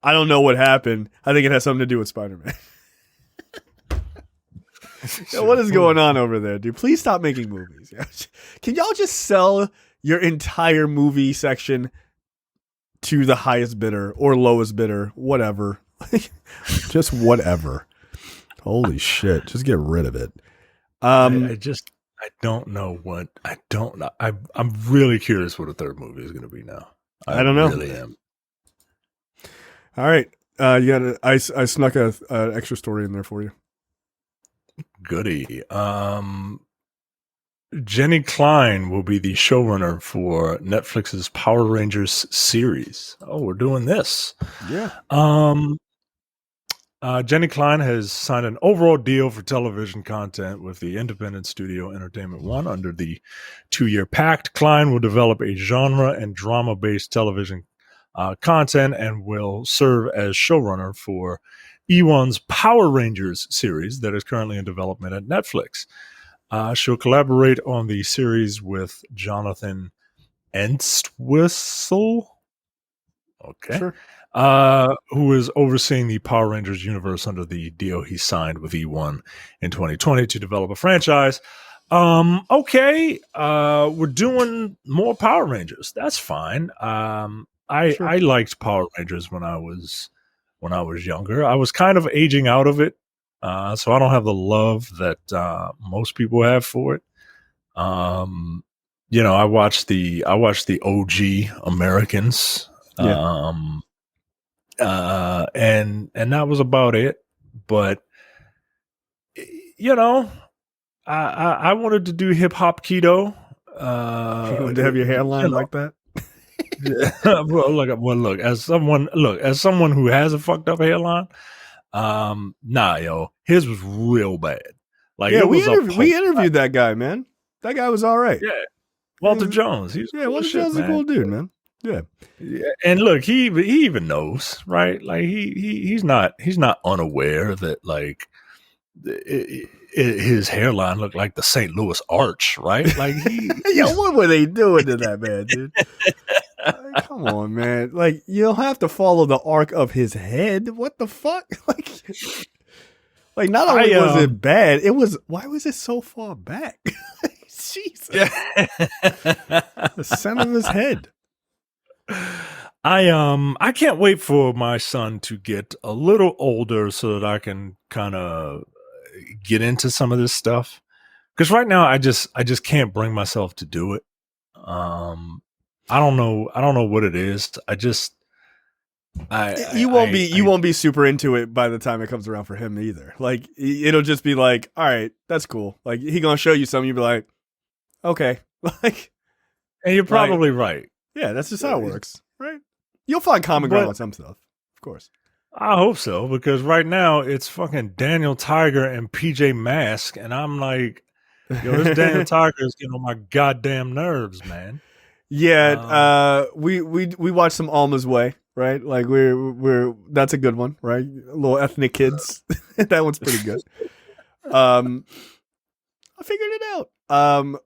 I don't know what happened. I think it has something to do with Spider-Man. What is going on over there, dude? Please stop making movies. Can y'all just sell your entire movie section to the highest bidder or lowest bidder, whatever? Just whatever. Holy shit! Just get rid of it. I don't know what. I don't know. I'm really curious what a third movie is going to be now. I don't know. Really am. All right, you got. I snuck an extra story in there for you. Goody. Jenny Klein will be the showrunner for Netflix's Power Rangers series. Oh, we're doing this. Yeah. Jenny Klein has signed an overall deal for television content with the independent studio Entertainment One under the 2-year pact. Klein will develop a genre and drama-based television content and will serve as showrunner for E1's Power Rangers series that is currently in development at Netflix. She'll collaborate on the series with Jonathan Entwistle. Okay. Sure. Who is overseeing the Power Rangers universe under the deal he signed with E1 in 2020 to develop a franchise. Okay. We're doing more Power Rangers. That's fine. I liked Power Rangers when I was younger. I was kind of aging out of it. So I don't have the love that most people have for it. I watched the OG Americans. Yeah. And that was about it. But I wanted to do hip hop keto. You wanted to have your hairline like that? Look, as someone who has a fucked up hairline, his was real bad. Like, yeah, we interviewed that guy, man. That guy was all right. Yeah, Walter Jones. Walter Jones is a cool dude, man. Yeah, and look, he even knows, right? Like he's not unaware that like his hairline looked like the St. Louis Arch, right? Like what were they doing to that man, dude? Like, come on, man. Like, you'll have to follow the arc of his head. What the fuck? Like not only was it bad, it was, why was it so far back? Jesus. Yeah. The center of his head. I can't wait for my son to get a little older so that I can kind of get into some of this stuff. Because right now I just can't bring myself to do it. I don't know what it is. You won't be super into it by the time it comes around for him either. Like it'll just be like, all right, that's cool. Like he gonna show you something, you'll be like, okay, like. And you're probably right. Yeah, that's just how it works, right? You'll find common ground on some stuff, of course. I hope so, because right now it's fucking Daniel Tiger and PJ Mask, and I'm like, yo, this Daniel Tiger is getting on my goddamn nerves, man. Yeah, we watched some Alma's Way, right? Like we're that's a good one, right? Little ethnic kids, that one's pretty good. I figured it out.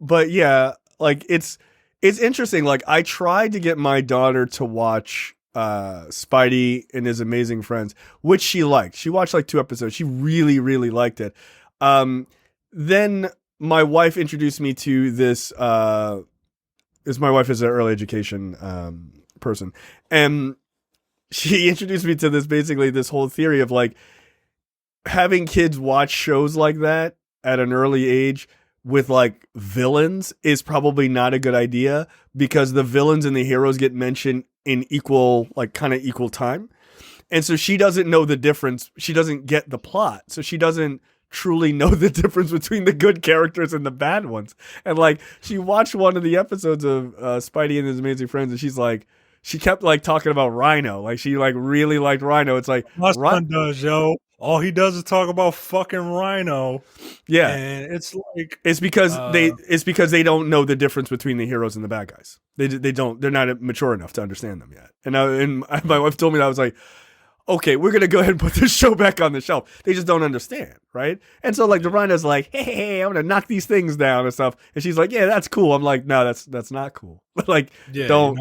But yeah, like it's interesting. Like I tried to get my daughter to watch Spidey and His Amazing Friends, which she liked. She watched like 2 episodes. She really, really liked it. Then my wife introduced me to this. My wife is an early education person, and she introduced me to this whole theory of like having kids watch shows like that at an early age with like villains is probably not a good idea, because the villains and the heroes get mentioned in equal time. And so she doesn't know the difference. She doesn't get the plot. So she doesn't truly know the difference between the good characters and the bad ones. And like she watched one of the episodes of Spidey and His Amazing Friends, and she kept like talking about Rhino. Like she like really liked Rhino. It's like my son does, yo. All he does is talk about fucking Rhino. Yeah, and it's like it's because they don't know the difference between the heroes and the bad guys. They're not mature enough to understand them yet. And my wife told me that. I was like, okay, we're gonna go ahead and put this show back on the shelf. They just don't understand, right? And so like the Rhino's like, hey, I'm gonna knock these things down and stuff. And she's like, yeah, that's cool. I'm like, no, that's not cool. Like, don't.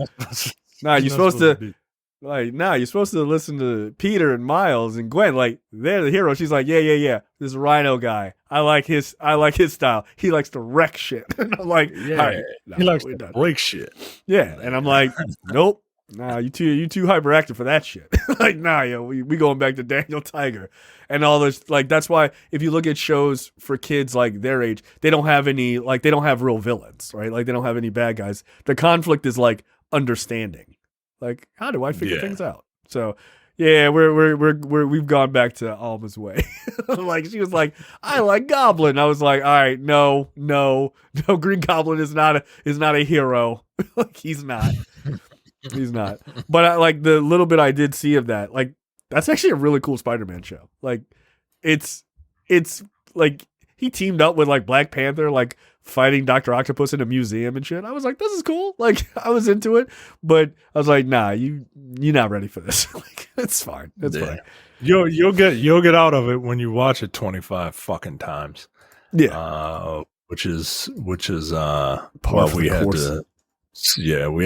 You're supposed to. Like, you're supposed to listen to Peter and Miles and Gwen. Like, they're the hero. She's like, yeah. This Rhino guy, I like his style. He likes to wreck shit. And I'm like, yeah, all right, he likes to break shit. Yeah, and I'm like, nope. Nah, you too hyperactive for that shit. Like, yo, we going back to Daniel Tiger and all this. Like, that's why if you look at shows for kids like their age, they don't have real villains, right? Like, they don't have any bad guys. The conflict is like understanding. Like, how do I figure things out? So, yeah, we've gone back to Alma's Way. Like, she was like, I like Goblin. I was like, all right, no, Green Goblin is not a hero. Like, he's not. He's not. But I like the little bit I did see of that. Like, that's actually a really cool Spider-Man show. Like, it's like he teamed up with like Black Panther, like fighting Dr. Octopus in a museum and shit. I was like, this is cool. Like, I was into it, but I was like, nah, you're not ready for this. Like, it's fine. It's fine. You'll get out of it when you watch it 25 fucking times. Yeah. Which is we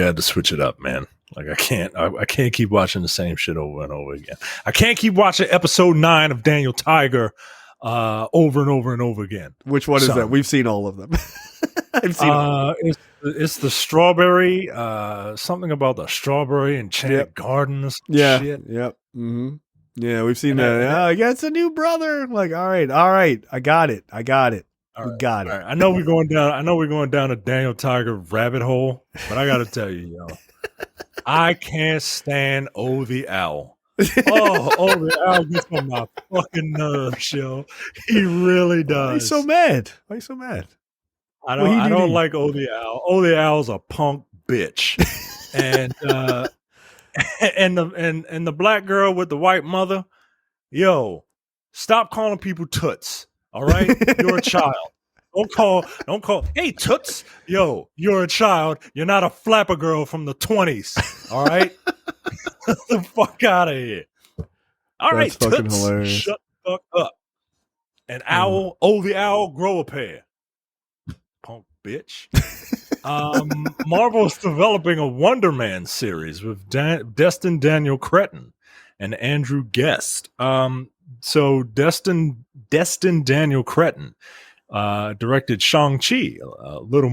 had to switch it up, man. Like, I can't keep watching the same shit over and over again. I can't keep watching episode 9 of Daniel Tiger over and over and over again. Which one is that? We've seen all of them. I've seen all of them. It's the strawberry, something about the strawberry enchanted gardens. Yeah. Shit. Yep. Mm-hmm. Yeah, we've seen that. Yeah, it's a new brother. I'm like, all right. I got it. We got it. Right. I know we're going down a Daniel Tiger rabbit hole, but I got to tell you, yo, I can't stand the Owl. The Owl gets on my fucking nerves, yo. He really does. Why are you so mad? Why are you so mad? I don't like the Owl. The Owl's a punk bitch, and and the black girl with the white mother, yo, stop calling people toots. All right, you're a child. Don't call. Hey, toots. Yo, you're a child. You're not a flapper girl from the 20s. All right, get the fuck out of here. All right, fucking toots. Hilarious. Shut the fuck up. And Owl, the Owl, grow a pair. Punk bitch. Marvel's developing a Wonder Man series with Destin Daniel Cretton and Andrew Guest. So Destin Daniel Cretton directed Shang-Chi, a little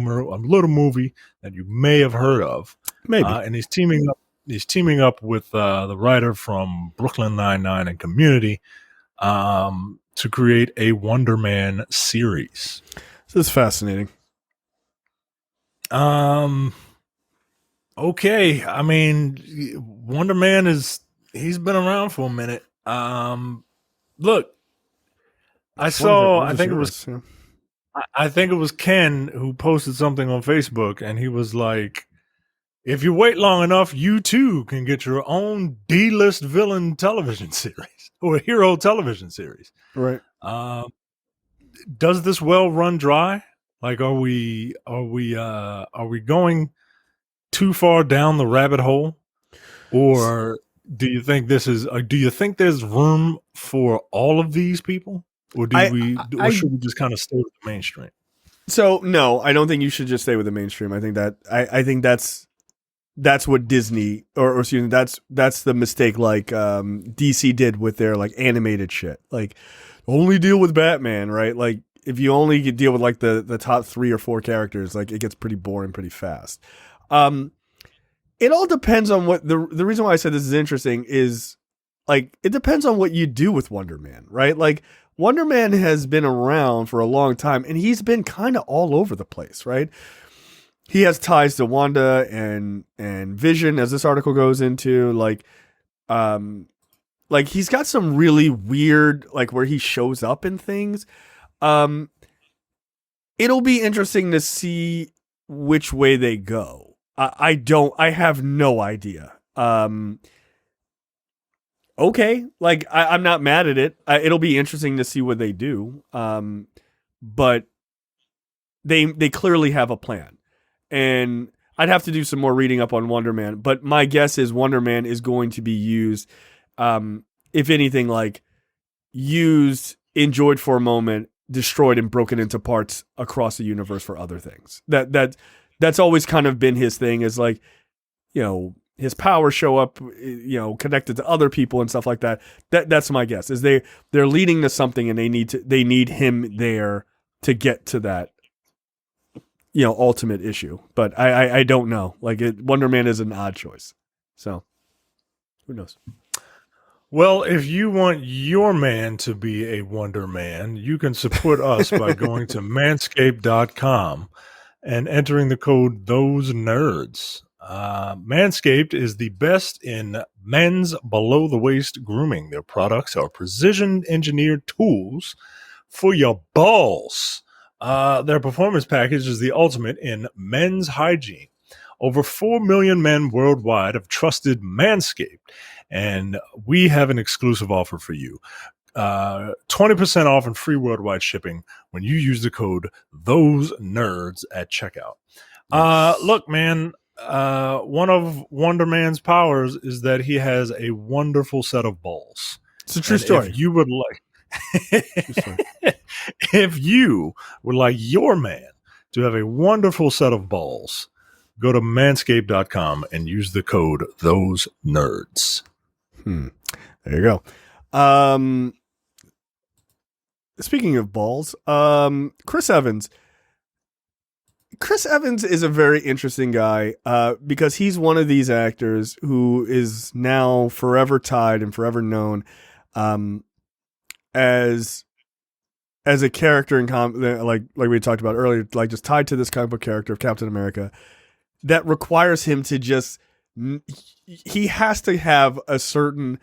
movie that you may have heard of. Maybe. And he's teaming up he's teaming up with the writer from Brooklyn Nine-Nine and Community to create a Wonder Man series. This is fascinating. Okay. I mean, Wonder Man he's been around for a minute. Look, I think it was Ken who posted something on Facebook, and he was like, if you wait long enough, you too can get your own D-list villain television series or hero television series. Right. Does this well run dry? Like, are we going too far down the rabbit hole, or do you think there's room for all of these people, or should we just kind of stay with the mainstream? So no, I don't think you should just stay with the mainstream. I think that's what Disney or excuse me, that's the mistake like DC did with their like animated shit. Like only deal with Batman, right? Like if you only deal with like the top 3 or 4 characters, like it gets pretty boring pretty fast. It all depends on what the reason why I said this is interesting is like it depends on what you do with Wonder Man, right? Like Wonder Man has been around for a long time and he's been kind of all over the place, right? He has ties to Wanda and Vision, as this article goes into. Like he's got some really weird, like where he shows up in things. It'll be interesting to see which way they go. I have no idea. Okay, like I'm not mad at it. It'll be interesting to see what they do. But they clearly have a plan. And I'd have to do some more reading up on Wonder Man, but my guess is Wonder Man is going to be used, if anything, like used, enjoyed for a moment, destroyed and broken into parts across the universe for other things. That's always kind of been his thing, is like, you know, his powers show up, you know, connected to other people and stuff like that. That's my guess, is they're leading to something and they need him there to get to that, you know, ultimate issue. But I don't know. Like Wonder Man is an odd choice. So who knows? Well, if you want your man to be a Wonder Man, you can support us by going to manscaped.com and entering the code THOSENERDS. Manscaped is the best in men's below-the-waist grooming. Their products are precision-engineered tools for your balls. Their performance package is the ultimate in men's hygiene. Over 4 million men worldwide have trusted Manscaped, and we have an exclusive offer for you. 20% off and free worldwide shipping when you use the code THOSENERDS at checkout. Look, man, one of Wonder Man's powers is that he has a wonderful set of balls. It's a true story. If you would like... If you would like your man to have a wonderful set of balls, go to manscaped.com and use the code THOSENERDS. There you go. Speaking of balls, Chris Evans. Chris Evans is a very interesting guy because he's one of these actors who is now forever tied and forever known as a character in like we talked about earlier, like just tied to this comic book character of Captain America, that requires him to just, he has to have a certain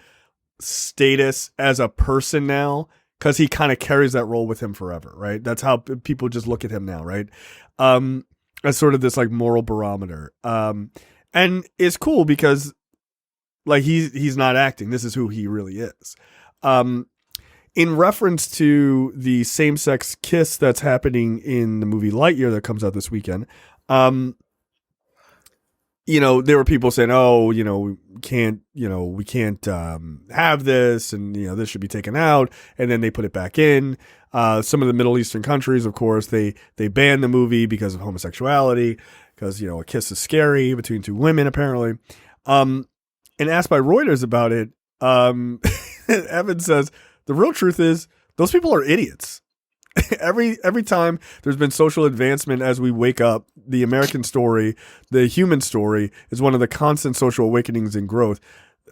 status as a person now, because he kind of carries that role with him forever, right? That's how people just look at him now, right? As sort of this like moral barometer. And it's cool because like he's not acting. This is who he really is. In reference to the same-sex kiss that's happening in the movie Lightyear that comes out this weekend, you know, there were people saying, "Oh, you know, we can't have this, and you know, this should be taken out." And then they put it back in. Some of the Middle Eastern countries, of course, they banned the movie because of homosexuality, because you know, a kiss is scary between two women, apparently. And asked by Reuters about it, Evan says, the real truth is those people are idiots. every time there's been social advancement as we wake up, the American story, the human story, is one of the constant social awakenings and growth.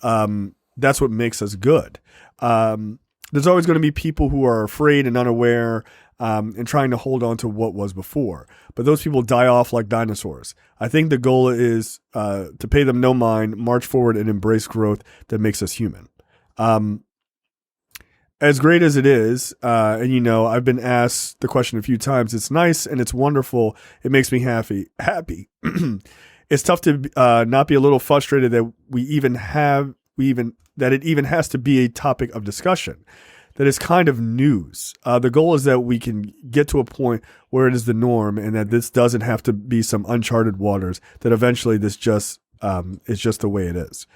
That's what makes us good. There's always going to be people who are afraid and unaware and trying to hold on to what was before. But those people die off like dinosaurs. I think the goal is to pay them no mind, march forward, and embrace growth that makes us human. As great as it is, and you know, I've been asked the question a few times. It's nice and it's wonderful. It makes me happy. It's tough to not be a little frustrated that that it even has to be a topic of discussion. That is kind of news. The goal is that we can get to a point where it is the norm, and that this doesn't have to be some uncharted waters. That eventually this just is just the way it is.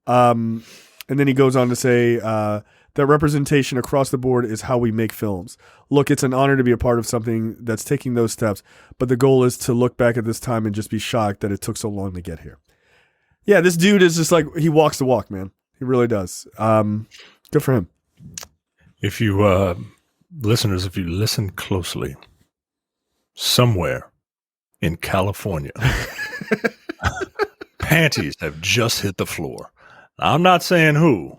And then he goes on to say that representation across the board is how we make films. Look, it's an honor to be a part of something that's taking those steps, but the goal is to look back at this time and just be shocked that it took so long to get here. Yeah, this dude is just like, he walks the walk, man. He really does. Good for him. If you, listeners, if you listen closely, somewhere in California, panties have just hit the floor. I'm not saying who.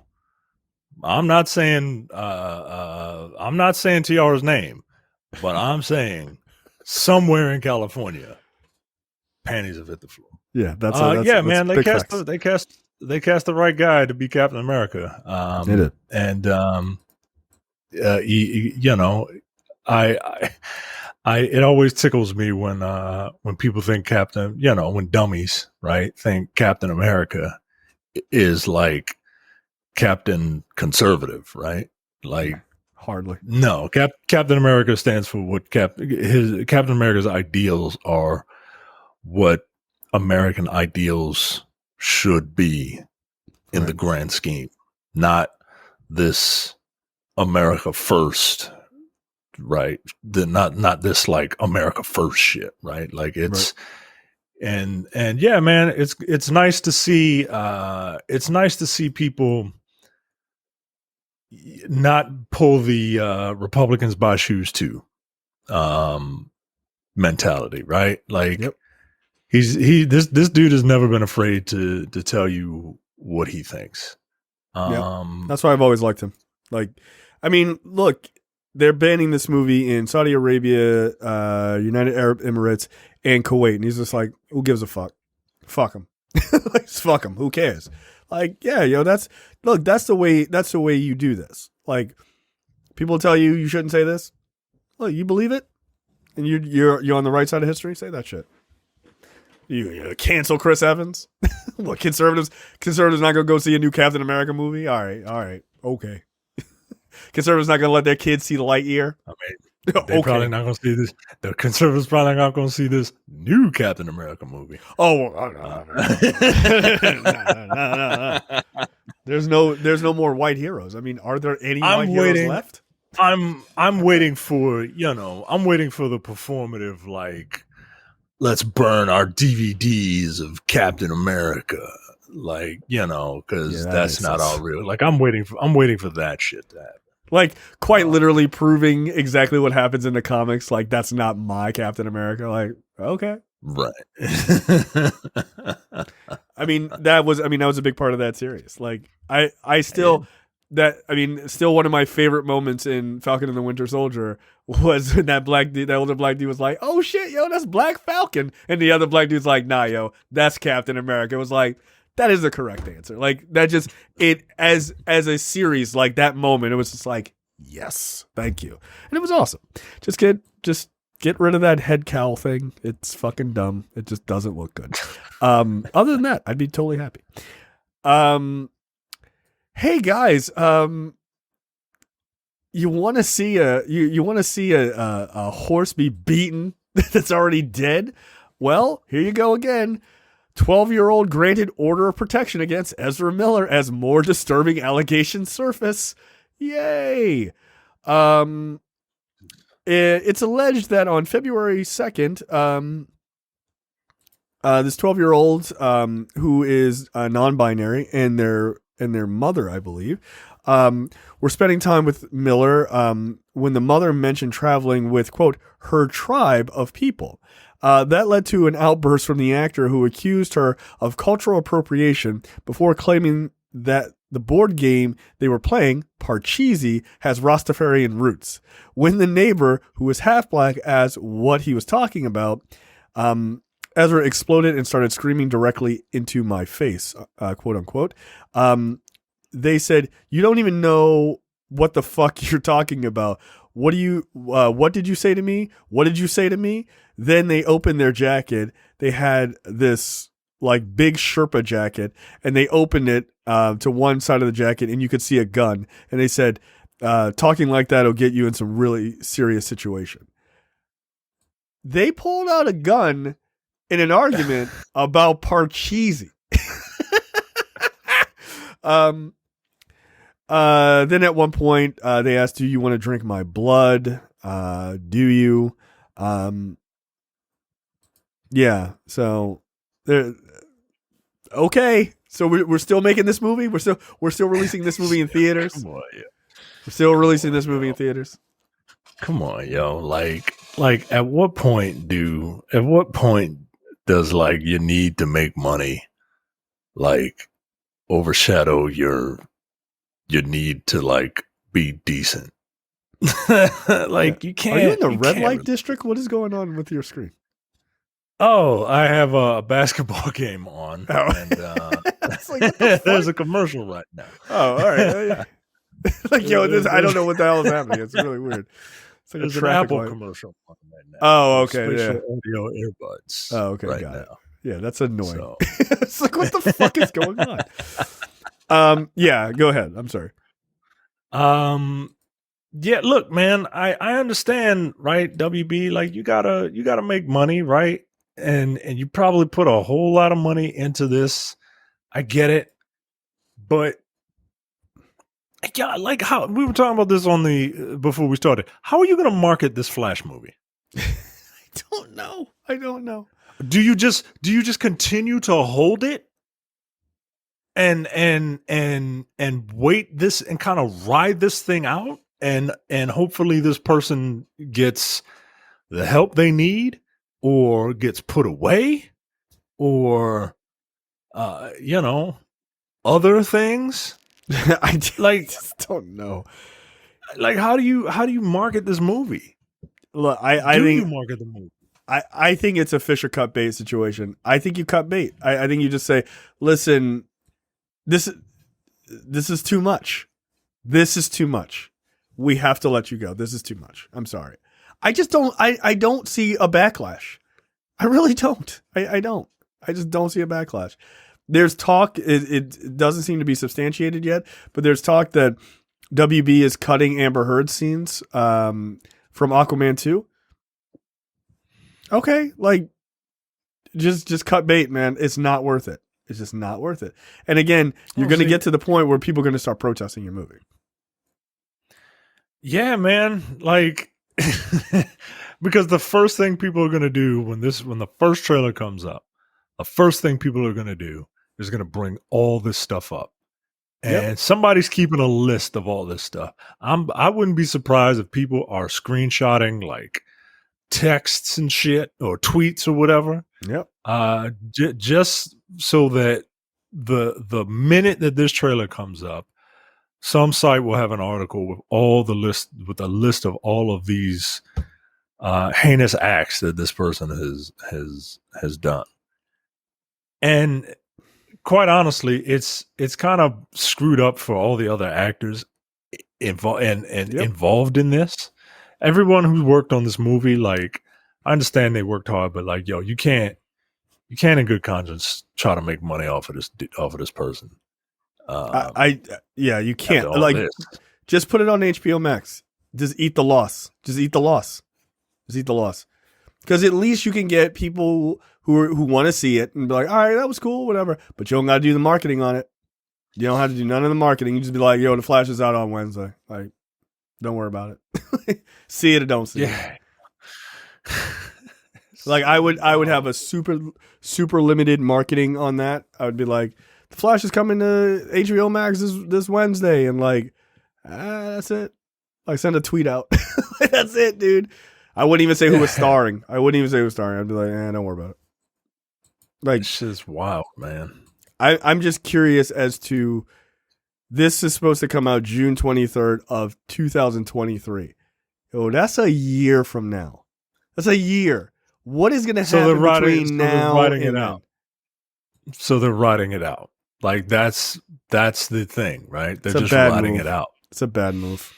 I'm not saying Tiara's name, but I'm saying somewhere in California, panties have hit the floor. Yeah, that's man. They cast the right guy to be Captain America. They did, and you know, it always tickles me when people think Captain, you know, when dummies, right, think Captain America is like Captain Conservative, right? Like, hardly. No, Captain America stands for what Captain America's ideals are, what American ideals should be in the grand scheme, not this America first, right? Not this like America first shit, right? Like it's and yeah, man, it's nice to see people not pull the Republicans by shoes too mentality, right? Like this dude has never been afraid to tell you what he thinks. That's why I've always liked him. Like, I mean, look, they're banning this movie in Saudi Arabia, United Arab Emirates, and Kuwait, and he's just like, who gives a fuck? Fuck him. Like, fuck him. Who cares? Like, yeah, yo, that's the way you do this. Like, people tell you shouldn't say this. Look, you believe it, and you're on the right side of history. Say that shit. You cancel Chris Evans. What, conservatives not gonna go see a new Captain America movie? All right, okay. Conservatives not gonna let their kids see Lightyear. I mean, they're probably not gonna see this. The conservatives probably not gonna see this new Captain America movie. Oh, no. There's no more white heroes. I mean, are there any white heroes left? I'm waiting for the performative, like, let's burn our DVDs of Captain America, like, you know, because that's not all real. Like, I'm waiting for that shit to happen. Like, quite literally proving exactly what happens in the comics. Like, that's not my Captain America. Like, okay, right. I mean, that was a big part of that series. Like, still one of my favorite moments in Falcon and the Winter Soldier was when that older black dude was like, "Oh shit, yo, that's Black Falcon," and the other black dude's like, "Nah, yo, that's Captain America." It was like, that is the correct answer. Like, that just, it as a series, like, that moment, it was just like, yes, thank you, and it was awesome. Just get rid of that head cowl thing. It's fucking dumb. It just doesn't look good. Other than that, I'd be totally happy. Hey guys, you want to see a horse be beaten that's already dead? Well, here you go again. 12-year-old granted order of protection against Ezra Miller as more disturbing allegations surface. Yay! It's alleged that on February 2nd, this 12-year-old who is non-binary and their mother, I believe, We're spending time with Miller when the mother mentioned traveling with, quote, her tribe of people. That led to an outburst from the actor who accused her of cultural appropriation before claiming that the board game they were playing, Parcheesi, has Rastafarian roots. When the neighbor, who was half black, asked what he was talking about, Ezra exploded and started screaming directly into my face, quote unquote. They said, "You don't even know what the fuck you're talking about. What did you say to me? What did you say to me?" Then they opened their jacket. They had this like big Sherpa jacket, and they opened it to one side of the jacket, and you could see a gun. And they said, "Talking like that will get you in some really serious situation." They pulled out a gun in an argument about Parcheesi. Then at one point, they asked, "Do you want to drink my blood? Do you?" Yeah. So there. Okay. So we're still making this movie. We're still releasing this movie in theaters. Come on, yeah. We're still releasing this movie in theaters. Come on, yo. Like at what point does like you need to make money like overshadow your need to like be decent? Like you can't. Are you in the red light district? What is going on with your screen? Oh, I have a basketball game on, and like, there's a commercial right now. Oh, all right. Like, yo, I don't know what the hell is happening. It's really weird. It's like there's a an Apple light commercial on right now. Oh, okay. Spatial Yeah. audio earbuds. Oh, okay. Right got now. it. Yeah, that's annoying. So. It's like, what the fuck is going on? Yeah, go ahead. I'm sorry. Yeah, look, man, I understand, right? WB, like you gotta make money, right? And you probably put a whole lot of money into this. I get it. But yeah, like how we were talking about this on the before we started. How are you gonna market this Flash movie? I don't know. Do you just continue to hold it and wait this and kind of ride this thing out and hopefully this person gets the help they need or gets put away or other things? I just don't know. Like how do you market this movie? Look, I think you market the movie? I think it's a fish or cut bait situation. I think you cut bait. I think you just say, listen, this is too much. This is too much. We have to let you go. This is too much. I'm sorry. I just don't. I don't see a backlash. I really don't. I don't. I just don't see a backlash. There's talk. It doesn't seem to be substantiated yet, but there's talk that WB is cutting Amber Heard scenes from Aquaman 2. Okay, like just cut bait, man. It's not worth it. It's just not worth it. And again, you're going to get to the point where people are going to start protesting your movie. Yeah, man. Like, because the first thing people are going to do when the first trailer comes up, the first thing people are going to do is going to bring all this stuff up. And somebody's keeping a list of all this stuff. I wouldn't be surprised if people are screenshotting like texts and shit or tweets or whatever. Yep. Just so that the minute that this trailer comes up, some site will have an article with a list of all of these heinous acts that this person has done. And quite honestly, it's kind of screwed up for all the other actors involved in this. Everyone who's worked on this movie, like, I understand they worked hard, but like, yo, you can't in good conscience try to make money off of this person. You can't. Like, just put it on HBO Max. Just eat the loss. Because at least you can get people who want to see it and be like, all right, that was cool, whatever. But you don't got to do the marketing on it. You don't have to do none of the marketing. You just be like, yo, the Flash is out on Wednesday. Like, don't worry about it. See it or don't see it. Like I would have a super limited marketing on that. I would be like, The Flash is coming to HBO Max this Wednesday, and like, that's it. Like, send a tweet out. That's it, dude. I wouldn't even say who was starring. I'd be like, don't worry about it. Like, it's just wild, man. I'm just curious as to, this is supposed to come out June 23rd of 2023. Oh, that's a year from now. That's a year. What is going to happen between now and then? So they're writing it out. Like, that's the thing, right? They're just writing it out. It's a bad move.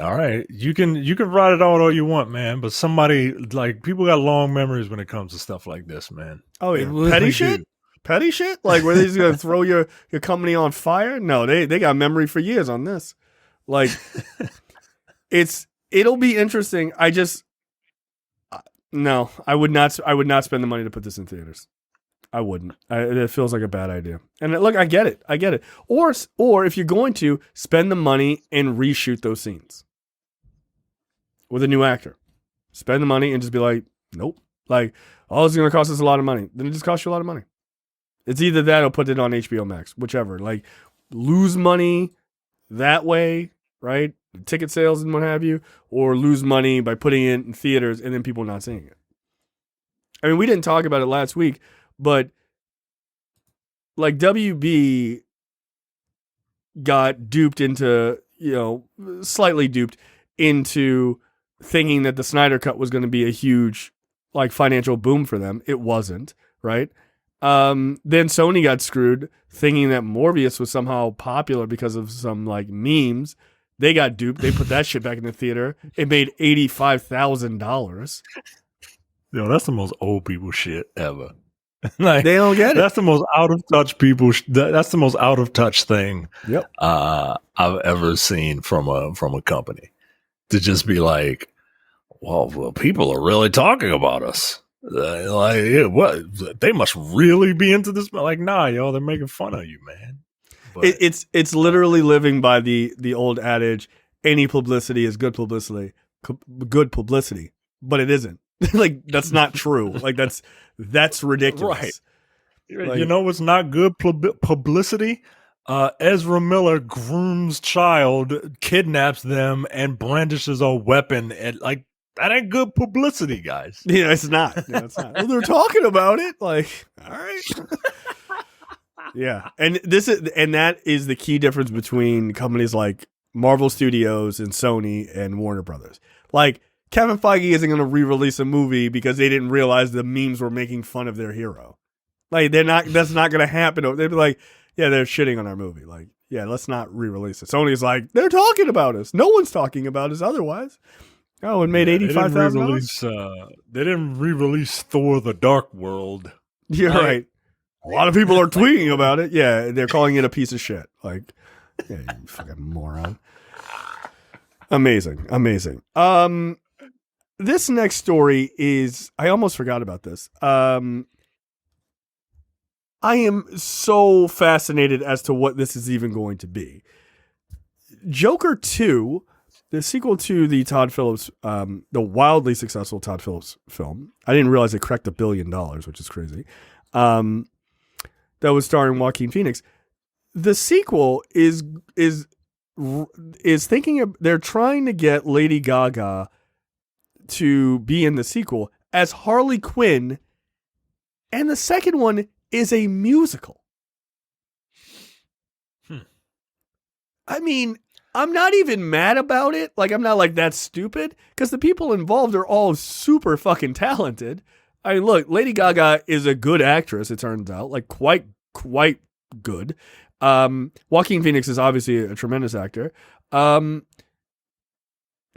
All right. You can write it out all you want, man. But somebody, like, people got long memories when it comes to stuff like this, man. Oh, yeah. Petty shit? Petty shit? Like, where they're just going to throw your company on fire? No, they got memory for years on this. Like, it'll be interesting. No, I would not spend the money to put this in theaters. I wouldn't. It feels like a bad idea. And look, I get it. Or if you're going to, spend the money and reshoot those scenes with a new actor. Spend the money and just be like, nope. Like, oh, it's going to cost us a lot of money. Then it just costs you a lot of money. It's either that or put it on HBO Max, whichever. Like, lose money that way, right? Ticket sales and what have you, or lose money by putting it in theaters and then people not seeing it. I mean, we didn't talk about it last week, but like, WB got duped into, slightly duped into thinking that the Snyder Cut was going to be a huge, like, financial boom for them. It wasn't, right? Then Sony got screwed thinking that Morbius was somehow popular because of some, like, memes. They got duped. They put that shit back in the theater. It made $85,000. That's the most old people shit ever. Like, they don't get it. That's the most out of touch people. That's the most out of touch thing. Yep. I've ever seen from a company, to just be like, well, people are really talking about us. What? They must really be into this. Like, nah, yo, they're making fun of you, man. But it's literally living by the old adage: any publicity is good publicity. But it isn't. Like, that's not true. Like, that's ridiculous. Right. Like, you know what's not good publicity? Ezra Miller grooms child, kidnaps them, and brandishes a weapon. And, like, that ain't good publicity, guys. Yeah, it's not. Well, they're talking about it. Like, all right. Yeah. And that is the key difference between companies like Marvel Studios and Sony and Warner Brothers. Like, Kevin Feige isn't going to re-release a movie because they didn't realize the memes were making fun of their hero. Like, that's not going to happen. They'd be like, yeah, they're shitting on our movie. Like, yeah, let's not re-release it. Sony's like, they're talking about us. No one's talking about us otherwise. Oh, it made $85,000. They didn't re-release Thor: The Dark World. You're right. A lot of people are tweeting about it. Yeah, they're calling it a piece of shit. Like, yeah, you fucking moron. Amazing. This next story is, I almost forgot about this. I am so fascinated as to what this is even going to be. Joker 2, the sequel to the Todd Phillips, the wildly successful Todd Phillips film. I didn't realize it cracked $1 billion, which is crazy. That was starring Joaquin Phoenix. The sequel is thinking of, they're trying to get Lady Gaga to be in the sequel as Harley Quinn, and the second one is a musical. I mean, I'm not even mad about it. Like, I'm not like, that's stupid, because the people involved are all super fucking talented. I mean, look, Lady Gaga is a good actress, it turns out, like, quite good. Joaquin Phoenix is obviously a tremendous actor.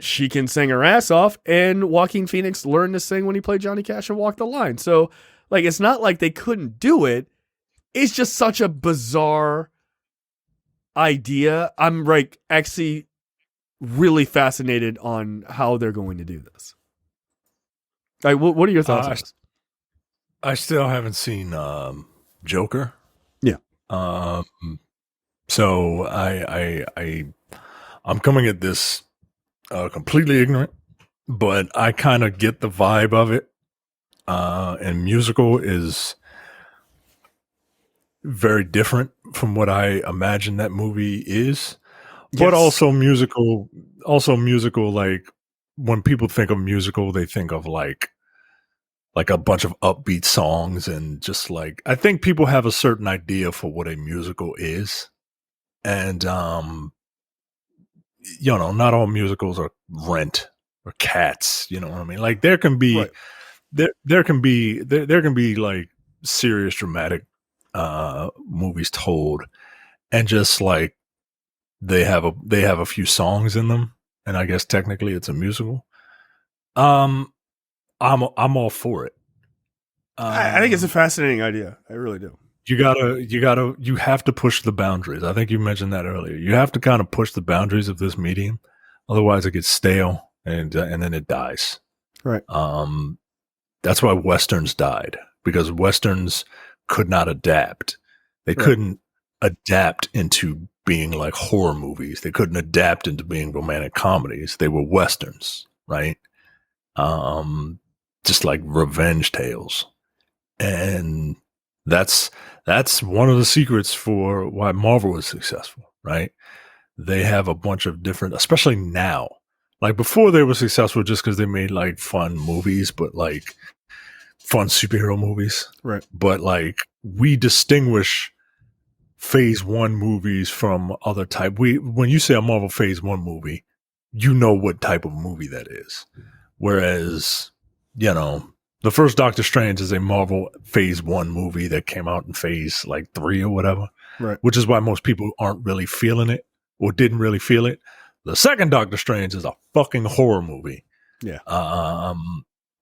She can sing her ass off, and Joaquin Phoenix learned to sing when he played Johnny Cash in Walk the Line. So, like, it's not like they couldn't do it. It's just such a bizarre idea. I'm, like, actually really fascinated on how they're going to do this. Like, what are your thoughts on this? I still haven't seen Joker. Yeah. So I'm coming at this completely ignorant, but I kind of get the vibe of it. And musical is very different from what I imagine that movie is. But also musical, like when people think of musical, they think of like a bunch of upbeat songs and just like, I think people have a certain idea for what a musical is. And, not all musicals are Rent or Cats, you know what I mean? Like there can be, there can be like serious dramatic, movies told and just like, they have a few songs in them, and I guess technically it's a musical. I'm all for it. I think it's a fascinating idea. I really do. You have to push the boundaries. I think you mentioned that earlier. You have to kind of push the boundaries of this medium, otherwise it gets stale and then it dies. Right. That's why Westerns died, because Westerns could not adapt. They couldn't adapt into being like horror movies. They couldn't adapt into being romantic comedies. They were Westerns, right? Just like revenge tales. And that's one of the secrets for why Marvel was successful, right? They have a bunch of different, especially now. Like before they were successful just because they made like fun movies, but like fun superhero movies. Right. But like we distinguish Phase 1 movies from other type. When you say a Marvel Phase 1 movie, you know what type of movie that is. Whereas, the first Doctor Strange is a Marvel Phase 1 movie that came out in Phase like 3 or whatever. Right. Which is why most people aren't really feeling it or didn't really feel it. The second Doctor Strange is a fucking horror movie. Yeah.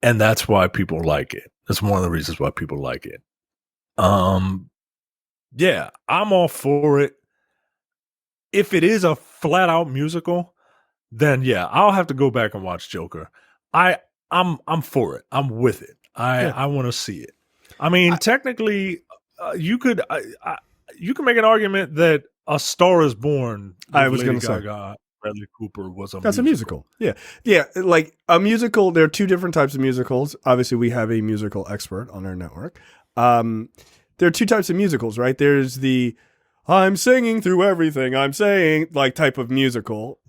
And that's why people like it. That's one of the reasons why people like it. Yeah, I'm all for it. If it is a flat out musical, then yeah, I'll have to go back and watch Joker. I'm for it. I'm with it. I want to see it. I mean, technically, you could make an argument that A Star Is Born. I was going to say Bradley Cooper was that's a musical. Yeah. Like a musical. There are two different types of musicals. Obviously, we have a musical expert on our network. There are two types of musicals, right? There's the I'm singing through everything I'm saying like type of musical,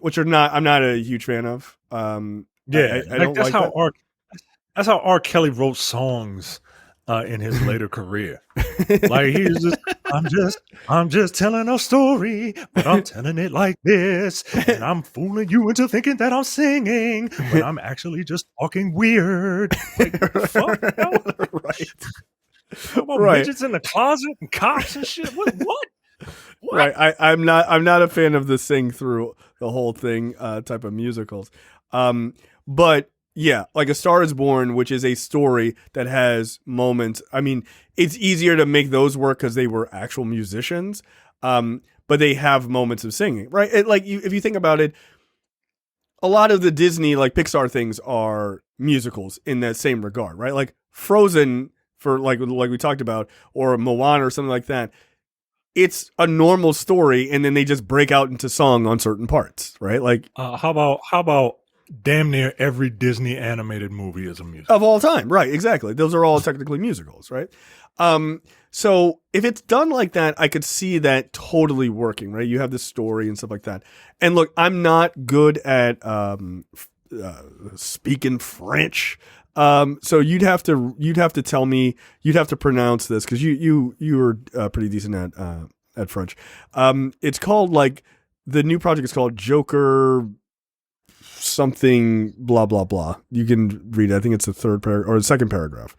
which I'm not a huge fan of. Yeah, I don't that's like how that. That's how R. Kelly wrote songs in his later career. Like he's just, I'm just telling a story, but I'm telling it like this, and I'm fooling you into thinking that I'm singing, but I'm actually just talking weird. Like, fuck, no. Right. About midgets in the closet and cops and shit. What? Right. I'm not a fan of the sing through the whole thing type of musicals. But yeah, like A Star Is Born, which is a story that has moments. I mean, it's easier to make those work because they were actual musicians. But they have moments of singing, right? If you think about it, a lot of the Disney like Pixar things are musicals in that same regard, right? Like Frozen, for like we talked about, or Moana or something like that. It's a normal story, and then they just break out into song on certain parts, right? Like how about damn near every Disney animated movie is a musical of all time, right? Exactly. Those are all technically musicals, right? So if it's done like that, I could see that totally working, right? You have this story and stuff like that. And look, I'm not good at speaking French. So you'd have to tell me, you'd have to pronounce this because you were pretty decent at French. It's called like the new project is called Joker something blah blah blah. You can read it. I think it's the third paragraph or the second paragraph,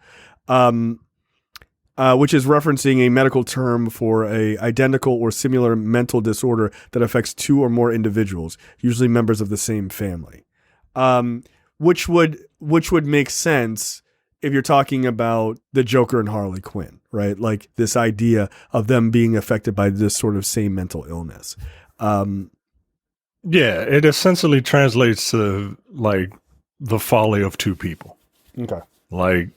which is referencing a medical term for a identical or similar mental disorder that affects two or more individuals, usually members of the same family. Which would make sense if you're talking about the Joker and Harley Quinn, right? Like this idea of them being affected by this sort of same mental illness. Yeah, it essentially translates to like the folly of two people. Okay. That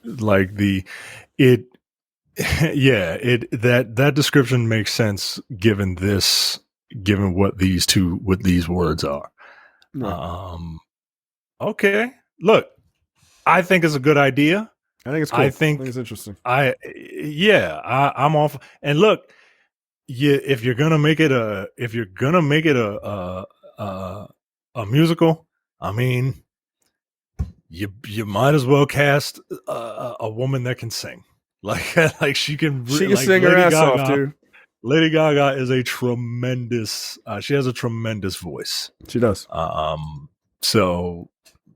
description makes sense given what these words are. Right. Okay. Look, I think it's a good idea. I think it's cool. I think it's interesting. I'm off. And look, if you're gonna make it a musical, I mean, you might as well cast a woman that can sing. Like she can sing her ass off, dude. Lady Gaga is a tremendous. She has a tremendous voice. She does. So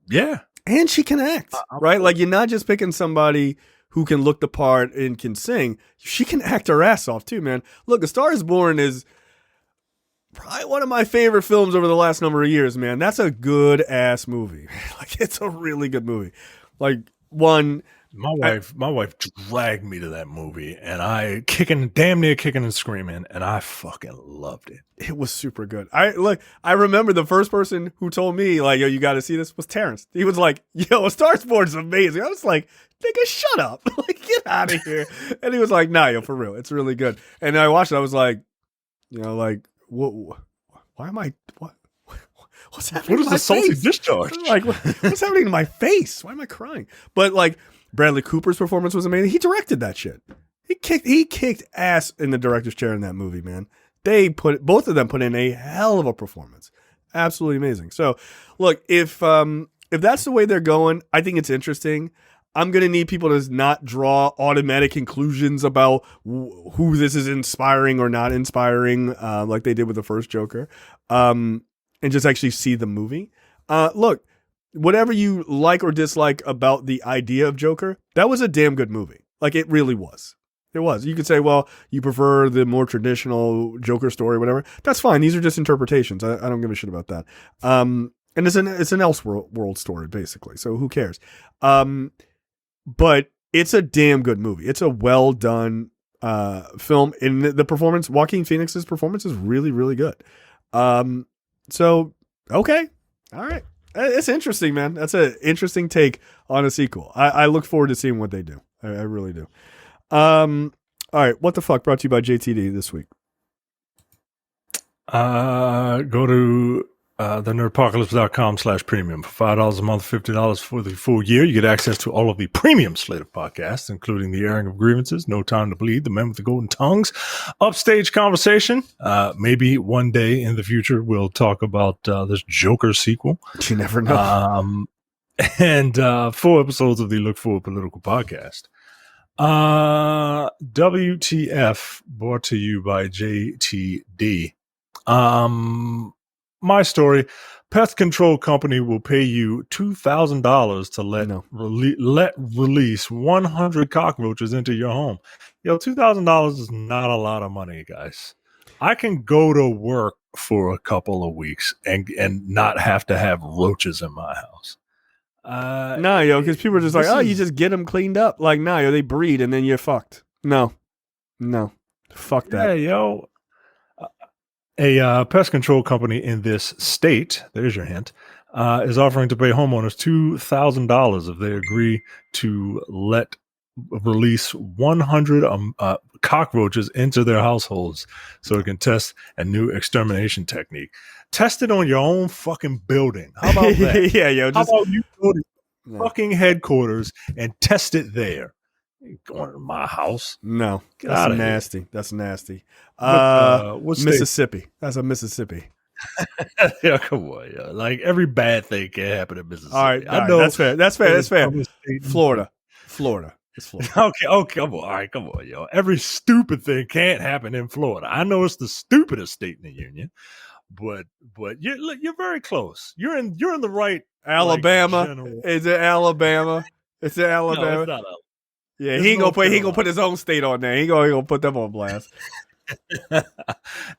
yeah, and she can act, right? Like you're not just picking somebody who can look the part and can sing. She can act her ass off too, man. Look, A Star Is Born is probably one of my favorite films over the last number of years, man. That's a good ass movie. Like it's a really good movie. Like one. My wife dragged me to that movie, and damn near kicking and screaming, and I fucking loved it. It was super good. I remember the first person who told me, like, yo, you got to see this was Terrence. He was like, yo, A Star Is Born is amazing. I was like, nigga, shut up. Like, get out of here. And he was like, nah, yo, for real. It's really good. And I watched it. I was like, like, what? Why am I, what? What's happening? What is the salty discharge? Like, what's happening to my face? Why am I crying? But like, Bradley Cooper's performance was amazing. He directed that shit. He kicked ass in the director's chair in that movie, man. Both of them put in a hell of a performance. Absolutely amazing. So, look, if that's the way they're going, I think it's interesting. I'm gonna need people to not draw automatic conclusions about who this is inspiring or not inspiring, like they did with the first Joker, and just actually see the movie. Look. Whatever you like or dislike about the idea of Joker, that was a damn good movie. Like, it really was. It was. You could say, well, you prefer the more traditional Joker story, whatever. That's fine. These are just interpretations. I don't give a shit about that. And it's an Elseworld story, basically. So who cares? But it's a damn good movie. It's a well done film. And the performance, Joaquin Phoenix's performance is really, really good. So, okay. All right. It's interesting, man. That's an interesting take on a sequel. I look forward to seeing what they do. I really do. All right. What the fuck brought to you by JTD this week? Go to the nerdpocalypse.com/premium for $5 a month, $50 for the full year. You get access to all of the premium slate of podcasts, including the airing of grievances, No Time to Bleed, The Men with the Golden Tongues, Upstage Conversation. Maybe one day in the future we'll talk about this Joker sequel. You never know. And 4 episodes of the Look Forward Political Podcast. WTF, brought to you by JTD. My story: pest control company will pay you $2,000 to let release 100 cockroaches into your home. Yo, $2,000 is not a lot of money, guys. I can go to work for a couple of weeks and not have to have roaches in my house. Nah, yo, because people are just like, you just get them cleaned up. Like, nah, yo, they breed and then you're fucked. No, fuck that. Yeah, yo. A pest control company in this state, there's your hint, is offering to pay homeowners $2,000 if they agree to release 100 cockroaches into their households so it can test a new extermination technique. Test it on your own fucking building. How about that? Yeah, yo. How about you go to fucking headquarters and test it there? Going to my house? No, Get that's nasty. Here. That's nasty. Mississippi. That's a Mississippi. Yeah, come on, yeah. Like every bad thing can happen in Mississippi. All right, I know. That's fair. That's fair. Florida. It's Florida. Okay, come on. All right, come on, yo. Every stupid thing can't happen in Florida. I know it's the stupidest state in the union, but you're very close. You're in the right. Alabama. Is it Alabama? It's Alabama. No, it's not Alabama. Yeah, he ain't gonna put his own state on there. He gonna put them on blast.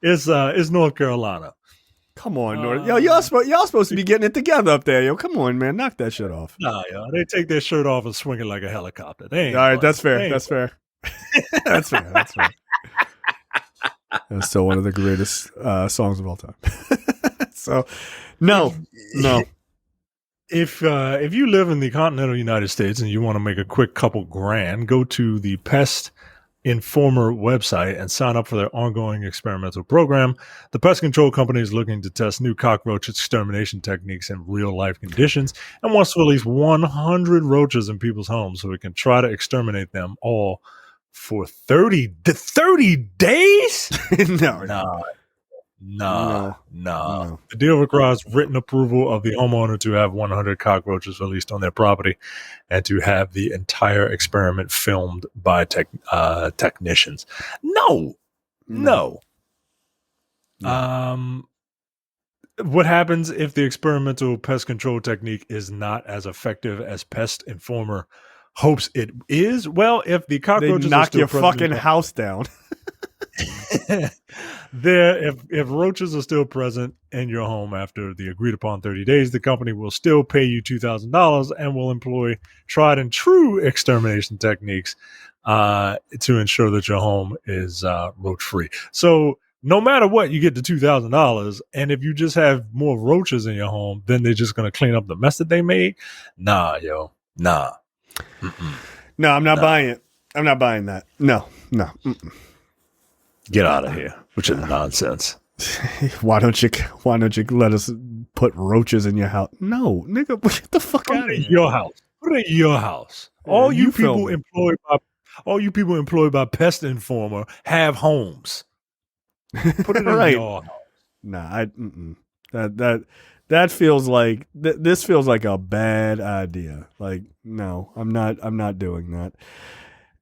It's North Carolina. Come on, North. Yo, y'all supposed to be getting it together up there. Yo, come on, man, knock that shit off. Nah, yo, they take their shirt off and swing it like a helicopter. They ain't. All right, that's fair. That's fair. That's fair. That's still one of the greatest songs of all time. So, no. If you live in the continental United States and you want to make a quick couple grand, go to the pest Informer website and sign up for their ongoing experimental program. The pest control company is looking to test new cockroach extermination techniques in real life conditions and wants to release 100 roaches in people's homes so we can try to exterminate them all for 30 days? No. The deal requires written approval of the homeowner to have 100 cockroaches released on their property and to have the entire experiment filmed by technicians. No. What happens if the experimental pest control technique is not as effective as Pest Informer hopes it is? Well, if the cockroaches knock your fucking house down. If roaches are still present in your home after the agreed upon 30 days, the company will still pay you $2,000 and will employ tried and true extermination techniques to ensure that your home is roach free. So no matter what, you get the $2,000. And if you just have more roaches in your home, then they're just going to clean up the mess that they made. Nah. Mm-mm. No, I'm not buying it. I'm not buying that. No. Mm-mm. Get out of here, which is nonsense. Why don't you let us put roaches in your house? No, nigga, get the fuck out of here. Your house. Put it in your house. All you people employed by Pest Informer have homes. Put it in your house. Nah, that feels like this feels like a bad idea. Like, no, I'm not doing that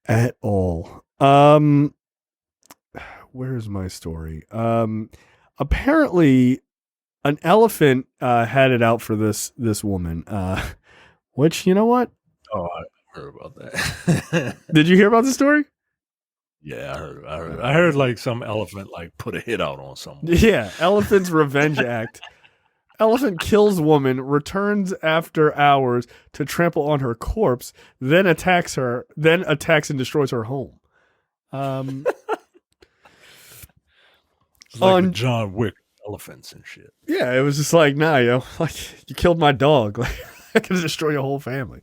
at all. Where's my story? Apparently an elephant had it out for this woman. Which, you know what? Oh, I heard about that. Did you hear about the story? Yeah, I heard like some elephant like put a hit out on someone. Yeah, Elephant's Revenge Act. Elephant kills woman, returns after hours to trample on her corpse, then attacks and destroys her home. It's like John Wick elephants and shit. Yeah, it was just like, nah, like you killed my dog. Like I could destroy your whole family.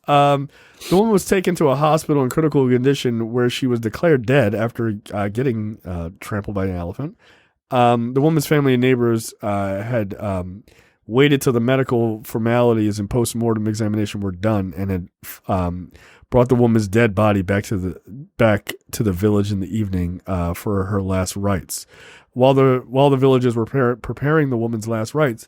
The woman was taken to a hospital in critical condition where she was declared dead after getting trampled by an elephant. The woman's family and neighbors had waited till the medical formalities and post-mortem examination were done and had brought the woman's dead body back to the village in the evening for her last rites. While the villagers were preparing the woman's last rites,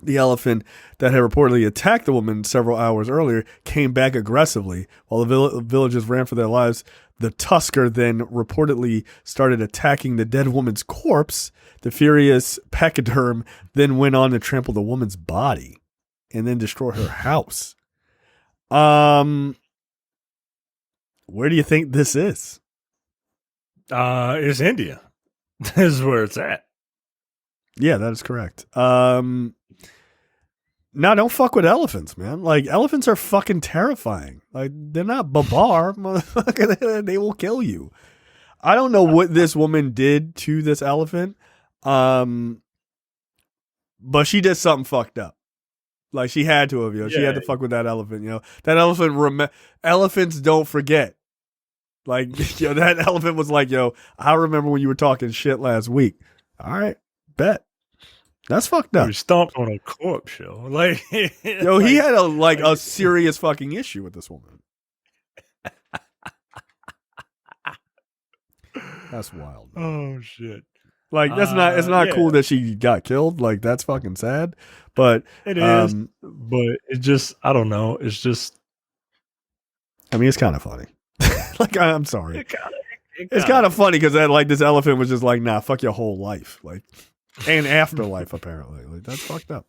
the elephant that had reportedly attacked the woman several hours earlier came back aggressively. While the villagers ran for their lives, the tusker then reportedly started attacking the dead woman's corpse. The furious pachyderm then went on to trample the woman's body and then destroy her house. Where do you think this is? It's India. This is where it's at. Yeah, that is correct. No, don't fuck with elephants, man. Like, elephants are fucking terrifying. Like, they're not babar, motherfucker. They will kill you. I don't know what this woman did to this elephant, but she did something fucked up. Like, she had to have, she had to fuck with that elephant, That elephant, elephants don't forget. Like, that elephant was like, I remember when you were talking shit last week. All right, bet. That's fucked up. He stomped on a corpse, Like, he had a serious fucking issue with this woman. That's wild. Oh shit. Like, it's not cool that she got killed. Like, that's fucking sad. But it is. But it just, I don't know. It's just, I mean, it's kind of funny. Like, I'm sorry. It's kind of funny because this elephant was just like, nah, fuck your whole life. Like, and afterlife, apparently. Like, that's fucked up.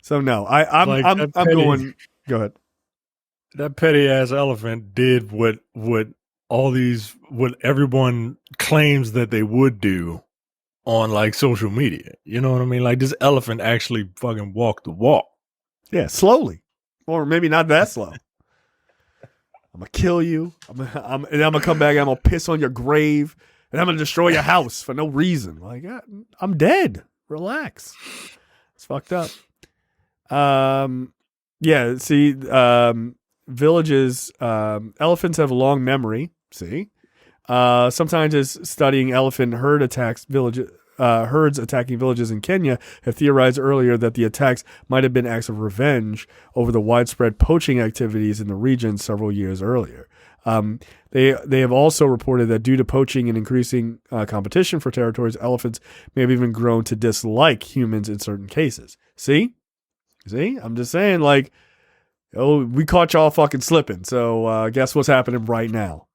So no, I'm going. Go ahead. That petty ass elephant did what everyone claims that they would do on like social media. You know what I mean? Like, this elephant actually fucking walked the walk. Yeah, slowly, or maybe not that slow. I'm gonna kill you. And I'm gonna come back. And I'm gonna piss on your grave, and I'm gonna destroy your house for no reason. Like, I'm dead. Relax. It's fucked up. Yeah. See, villages. Elephants have a long memory. See, Some scientists studying elephant herds attacking villages in Kenya have theorized earlier that the attacks might have been acts of revenge over the widespread poaching activities in the region several years earlier. They have also reported that due to poaching and increasing competition for territories, elephants may have even grown to dislike humans in certain cases. See? I'm just saying, like, oh, we caught y'all fucking slipping. So guess what's happening right now?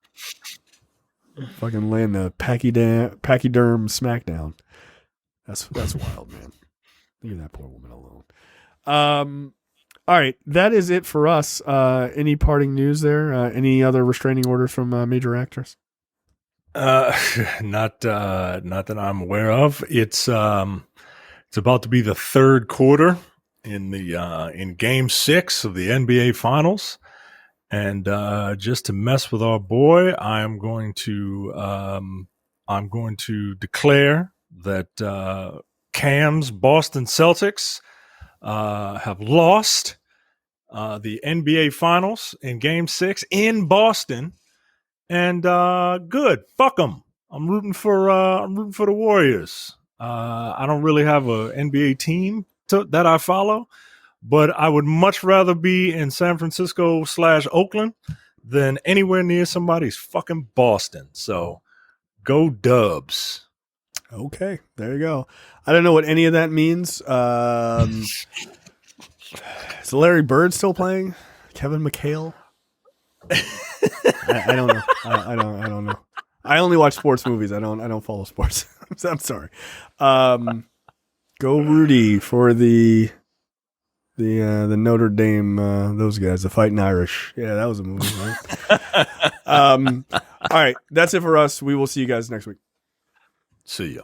Fucking laying the pachyderm smackdown. That's wild, man. Leave that poor woman alone. All right, that is it for us. Any parting news there? Any other restraining orders from major actors? Not that I'm aware of. It's about to be the third quarter in Game 6 of the NBA Finals. And just to mess with our boy, I'm going to declare that Cam's Boston Celtics have lost the NBA Finals in Game 6 in Boston, and good. Fuck them. I'm rooting for the Warriors. I don't really have a NBA team that I follow, but I would much rather be in San Francisco / Oakland than anywhere near somebody's fucking Boston. So go Dubs. Okay, there you go. I don't know what any of that means. Is Larry Bird still playing? Kevin McHale? I don't know. I don't know. I only watch sports movies. I don't follow sports. I'm sorry. Go Rudy for the Notre Dame, those guys, the Fighting Irish. Yeah, that was a movie, right? All right, that's it for us. We will see you guys next week. See ya.